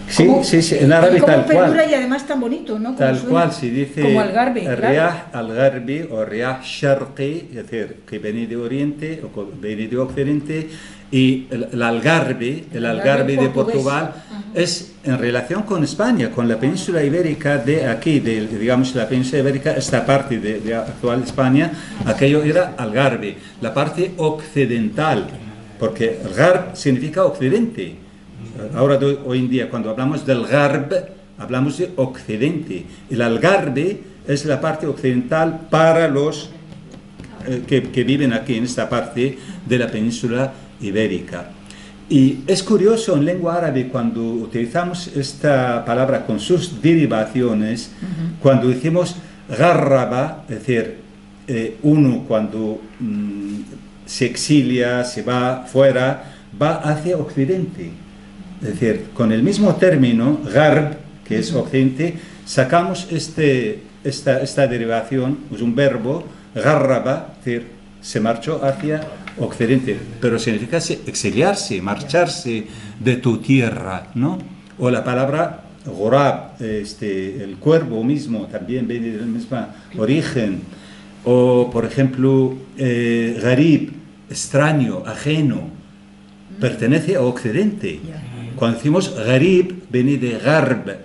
sí, en árabe tal cual. Y además tan bonito, ¿no? Tal cual, se dice como algarve, Riyah al-Gharbi o Riyah Sharqi, es decir, que viene de Oriente o viene de Occidente, y el algarve de Portugal es en relación con España, con la península ibérica de aquí, digamos la península ibérica, esta parte de actual España, aquello era algarve, la parte occidental, porque Gharb significa occidente. Ahora, hoy en día, cuando hablamos del Gharb, hablamos de occidente. El algarve es la parte occidental para los que viven aquí en esta parte de la península ibérica. Y es curioso en lengua árabe cuando utilizamos esta palabra con sus derivaciones, cuando decimos gharraba, es decir, uno cuando se exilia, se va fuera, va hacia occidente. Es decir, con el mismo término, gharb, que es occidente, sacamos esta derivación, es un verbo, gharraba, es decir, se marchó hacia occidente, pero significa exiliarse, marcharse de tu tierra, ¿no? O la palabra ghurab, el cuervo mismo, también viene del mismo origen. O, por ejemplo, gharib, extraño, ajeno, pertenece a occidente. Cuando decimos gharib, viene de gharb,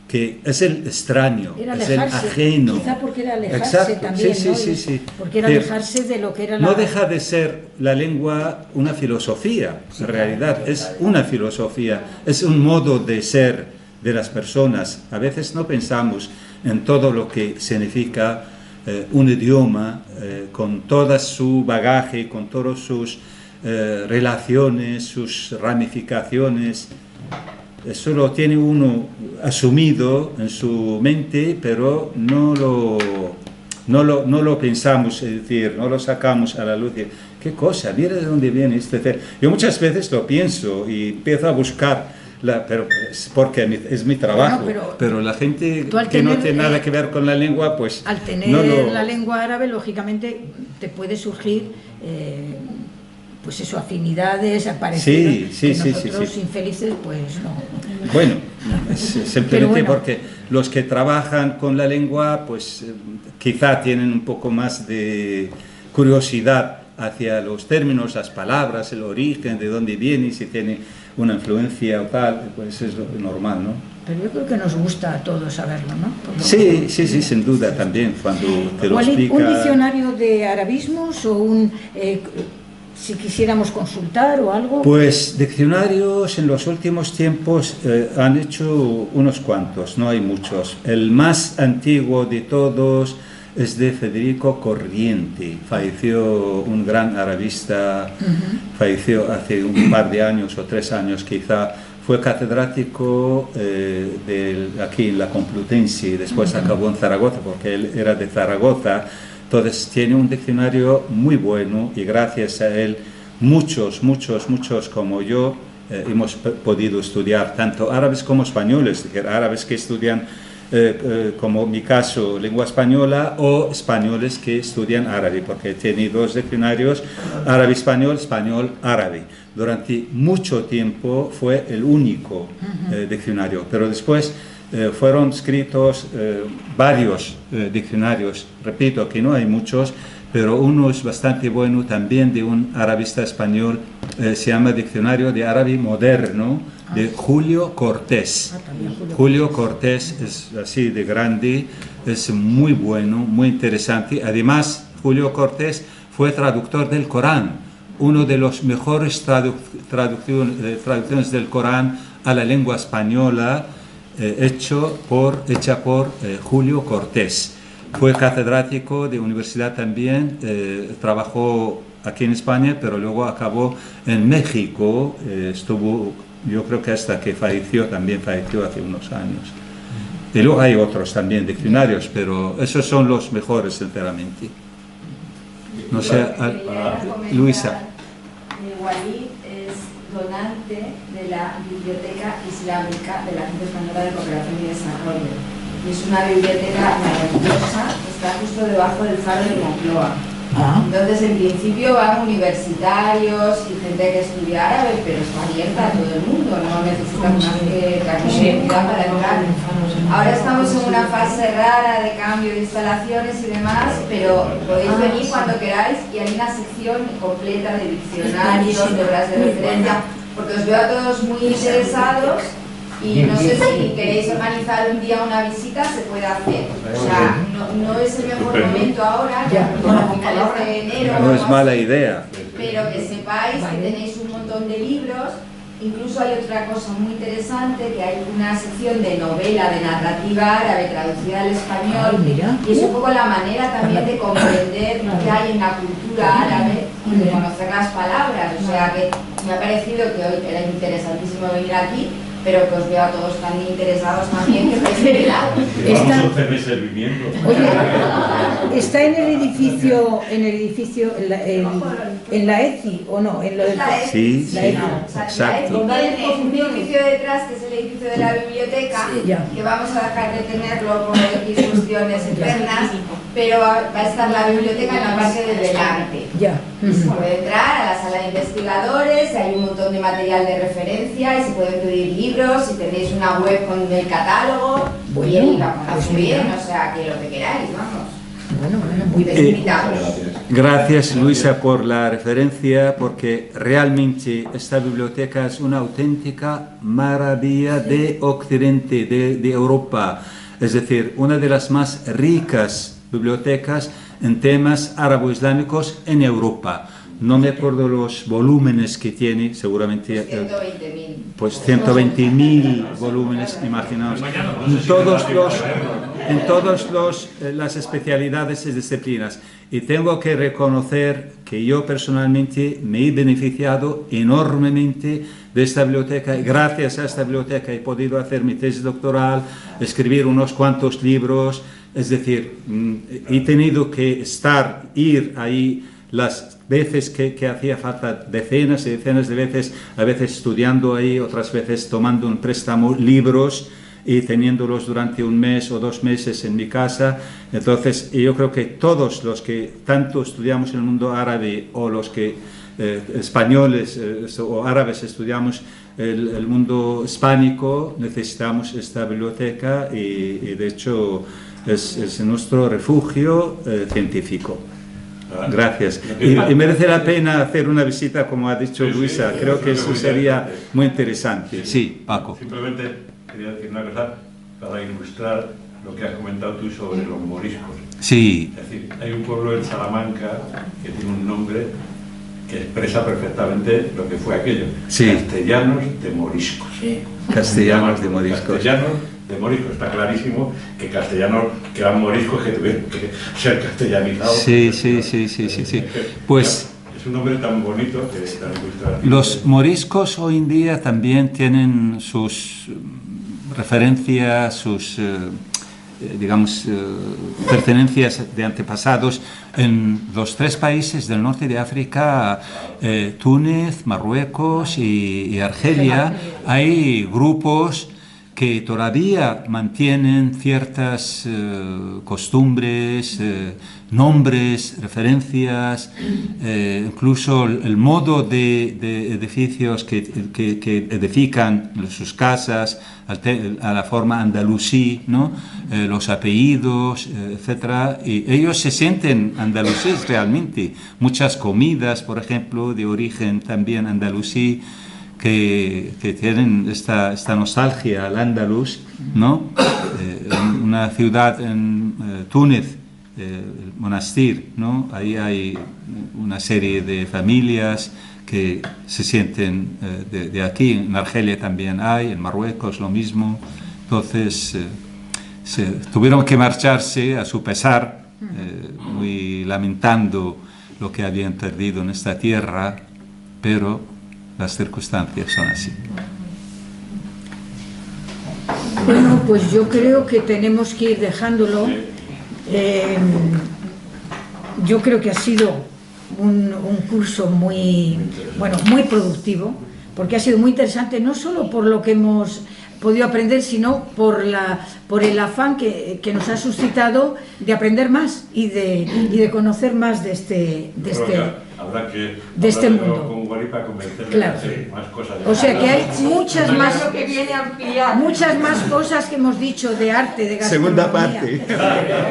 que es el extraño, es el ajeno. Quizá porque era alejarse. Exacto, también, sí, ¿no? Sí. Porque era alejarse de lo que era No deja de ser la lengua una filosofía, en realidad, es una filosofía, es un modo de ser de las personas. A veces no pensamos en todo lo que significa un idioma, con todo su bagaje, con todas sus relaciones, sus ramificaciones. Eso lo tiene uno asumido en su mente, pero no lo pensamos, es decir, no lo sacamos a la luz. ¿Qué cosa? Mira de dónde viene este. Yo muchas veces lo pienso y empiezo a buscar, pero es porque es mi trabajo. Bueno, pero la gente que no tiene nada que ver con la lengua, pues... Al tener la lengua árabe, lógicamente, te puede surgir... pues eso, afinidades, aparecidos, que nosotros infelices, pues no. Bueno, simplemente porque los que trabajan con la lengua, pues quizá tienen un poco más de curiosidad hacia los términos, las palabras, el origen, de dónde viene, si tiene una influencia o tal, pues es normal, ¿no? Pero yo creo que nos gusta a todos saberlo, ¿no? Sí, sin duda también, cuando te lo explica... ¿Un diccionario de arabismos o si quisiéramos consultar o algo? Pues diccionarios en los últimos tiempos han hecho unos cuantos, no hay muchos. El más antiguo de todos es de Federico Corriente, falleció un gran arabista, falleció hace un par de años o 3 años quizá, fue catedrático aquí en la Complutense y después acabó en Zaragoza porque él era de Zaragoza. Entonces tiene un diccionario muy bueno y gracias a él muchos como yo hemos podido estudiar tanto árabes como españoles, árabes que estudian como en mi caso lengua española o españoles que estudian árabe, porque tiene 2 diccionarios, árabe-español, español-árabe. Durante mucho tiempo fue el único diccionario, pero después fueron escritos varios diccionarios, repito que no hay muchos, pero uno es bastante bueno también de un arabista español, se llama Diccionario de Árabe Moderno, de Julio Cortés. Julio Cortés es así de grande, es muy bueno, muy interesante. Además, Julio Cortés fue traductor del Corán, uno de los mejores traducciones del Corán a la lengua española, hecha por Julio Cortés. Fue catedrático de universidad también, trabajó aquí en España, pero luego acabó en México, estuvo, yo creo que hasta que falleció hace unos años. Y luego hay otros también diccionarios, pero esos son los mejores, sinceramente. No sé, Luisa. Walid es donante de la Biblioteca Islámica de la Agencia Española de Cooperación y Desarrollo. Y es una biblioteca maravillosa, está justo debajo del faro de Moncloa. Entonces, en principio van universitarios y gente que estudia árabe, pero está abierta a todo el mundo, no necesitan más que universidad para entrar. Ahora estamos en una fase rara de cambio de instalaciones y demás, pero podéis venir cuando queráis y hay una sección completa de diccionarios, de obras de referencia, porque os veo a todos muy interesados. Y no sé si queréis organizar un día una visita, se puede hacer. O sea, no es el mejor momento ahora, ya a finales de enero. No es mala idea. Pero que sepáis que tenéis un montón de libros. Incluso hay otra cosa muy interesante, que hay una sección de novela, de narrativa árabe traducida al español. Y es un poco la manera también de comprender qué hay en la cultura árabe y de conocer las palabras. O sea que me ha parecido que hoy era interesantísimo venir aquí, pero que os veo a todos tan interesados también que estáis en el lado. ¿Está en el edificio, en la ECI o no? En lo del... Sí, la sí, ECI. exacto. Tiene un edificio detrás, que es el edificio de la biblioteca, que vamos a dejar de tenerlo por discusiones internas, pero va a estar la biblioteca en la parte de delante. Se puede entrar a la sala de investigadores, hay un montón de material de referencia y se pueden pedir libros, si tenéis una web con el catálogo, y ahí la ponemos bien, o sea, que lo que queráis, vamos. Muy invitados. Gracias, Luisa, por la referencia, porque realmente esta biblioteca es una auténtica maravilla de Occidente, de Europa. Es decir, una de las más ricas bibliotecas en temas árabo-islámicos en Europa. No me acuerdo los volúmenes que tiene, seguramente... 120.000. Pues 120.000 volúmenes, imaginaos. En todas las especialidades y disciplinas. Y tengo que reconocer que yo personalmente me he beneficiado enormemente de esta biblioteca. Y gracias a esta biblioteca he podido hacer mi tesis doctoral, escribir unos cuantos libros. Es decir, he tenido que ir ahí las veces que hacía falta, decenas y decenas de veces, a veces estudiando ahí, otras veces tomando un préstamo libros y teniéndolos durante un mes o 2 meses en mi casa. Entonces, yo creo que todos los que tanto estudiamos en el mundo árabe o los que españoles o árabes estudiamos el mundo hispánico, necesitamos esta biblioteca y de hecho es nuestro refugio científico. Gracias. Y merece la pena hacer una visita, como ha dicho Luisa. Creo que eso sería muy interesante. Sí, Paco. Simplemente quería decir una cosa para ilustrar lo que has comentado tú sobre los moriscos. Sí. Es decir, hay un pueblo en Salamanca que tiene un nombre que expresa perfectamente lo que fue aquello. Sí. Castellanos de Moriscos. Sí. Castellanos de Moriscos. Castellanos de Moriscos. Está clarísimo que castellanos que eran moriscos que tuvieron que ser castellanizados. Sí. Pues es un nombre tan bonito que tan ilustrativo. Los moriscos hoy en día también tienen sus referencias, sus pertenencias de antepasados en los 3 países del norte de África, Túnez, Marruecos y Argelia. Hay grupos que todavía mantienen ciertas costumbres, nombres, referencias, incluso el modo de edificios que edifican sus casas a la forma andalusí, ¿no? Los apellidos, etc. Y ellos se sienten andalusíes realmente. Muchas comidas, por ejemplo, de origen también andalusí, que tienen esta nostalgia al andaluz, ¿no? Una ciudad en Túnez, el Monastir, ¿no? Ahí hay una serie de familias que se sienten de aquí. En Argelia también hay, en Marruecos lo mismo. Entonces tuvieron que marcharse a su pesar, muy lamentando lo que habían perdido en esta tierra, pero las circunstancias son así. Bueno, pues yo creo que tenemos que ir dejándolo. Yo creo que ha sido un curso muy productivo, porque ha sido muy interesante, no solo por lo que hemos podido aprender, sino por el afán que nos ha suscitado de aprender más y de conocer más de este mundo. Con Wally para convencerle Claro. de hacer más cosas. O sea que hay muchas más cosas que hemos dicho de arte, de gastronomía. Segunda parte.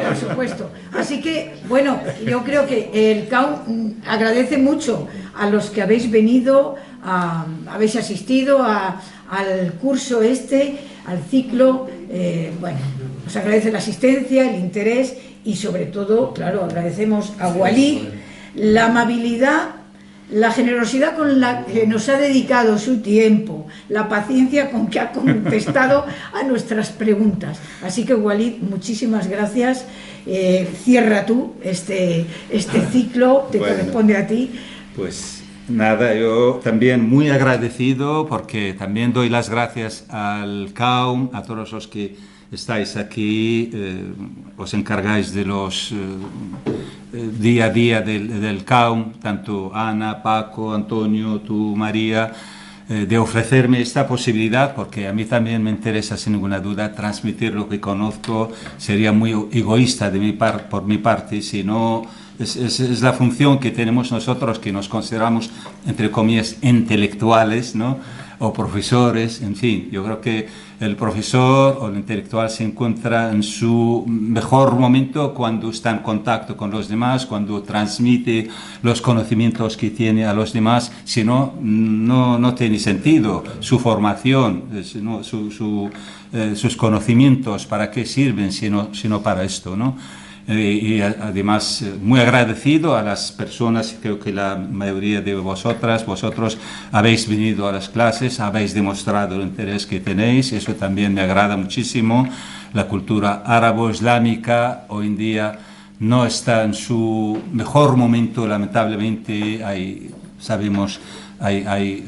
Por supuesto. Así que, bueno, yo creo que el CAU agradece mucho a los que habéis venido, habéis asistido al curso al ciclo. Bueno, os agradece la asistencia, el interés y sobre todo, claro, agradecemos a Walid la amabilidad, la generosidad con la que nos ha dedicado su tiempo, la paciencia con que ha contestado a nuestras preguntas. Así que, Walid, muchísimas gracias. Cierra tú este ciclo, te corresponde a ti. Pues nada, yo también muy agradecido porque también doy las gracias al CAU, a todos los que estáis aquí, os encargáis de los día a día del CAU, tanto Ana, Paco, Antonio, tú, María, de ofrecerme esta posibilidad, porque a mí también me interesa, sin ninguna duda, transmitir lo que conozco. Sería muy egoísta por mi parte, si no es la función que tenemos nosotros, que nos consideramos, entre comillas, intelectuales, ¿no? O profesores, en fin. Yo creo que el profesor o el intelectual se encuentra en su mejor momento cuando está en contacto con los demás, cuando transmite los conocimientos que tiene a los demás. Si no, no tiene sentido su formación, sus conocimientos, ¿para qué sirven sino para esto, ¿no? Y además muy agradecido a las personas, creo que la mayoría de vosotros habéis venido a las clases, habéis demostrado el interés que tenéis, eso también me agrada muchísimo. La cultura árabo-islámica hoy en día no está en su mejor momento, lamentablemente. Hay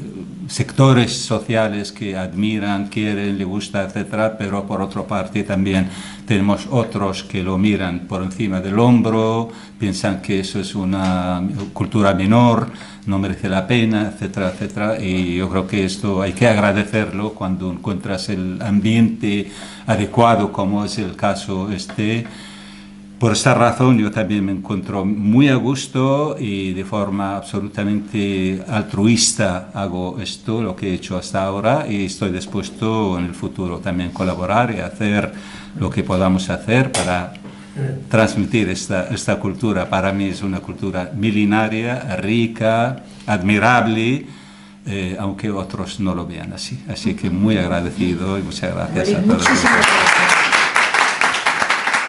sectores sociales que admiran, quieren, les gusta, etcétera, pero por otra parte también tenemos otros que lo miran por encima del hombro, piensan que eso es una cultura menor, no merece la pena, etcétera, etcétera. Y yo creo que esto hay que agradecerlo cuando encuentras el ambiente adecuado, como es el caso Por esta razón yo también me encuentro muy a gusto y de forma absolutamente altruista hago esto, lo que he hecho hasta ahora, y estoy dispuesto en el futuro también colaborar y hacer lo que podamos hacer para transmitir esta cultura. Para mí es una cultura milenaria, rica, admirable, aunque otros no lo vean así. Así que muy agradecido y muchas gracias a todos.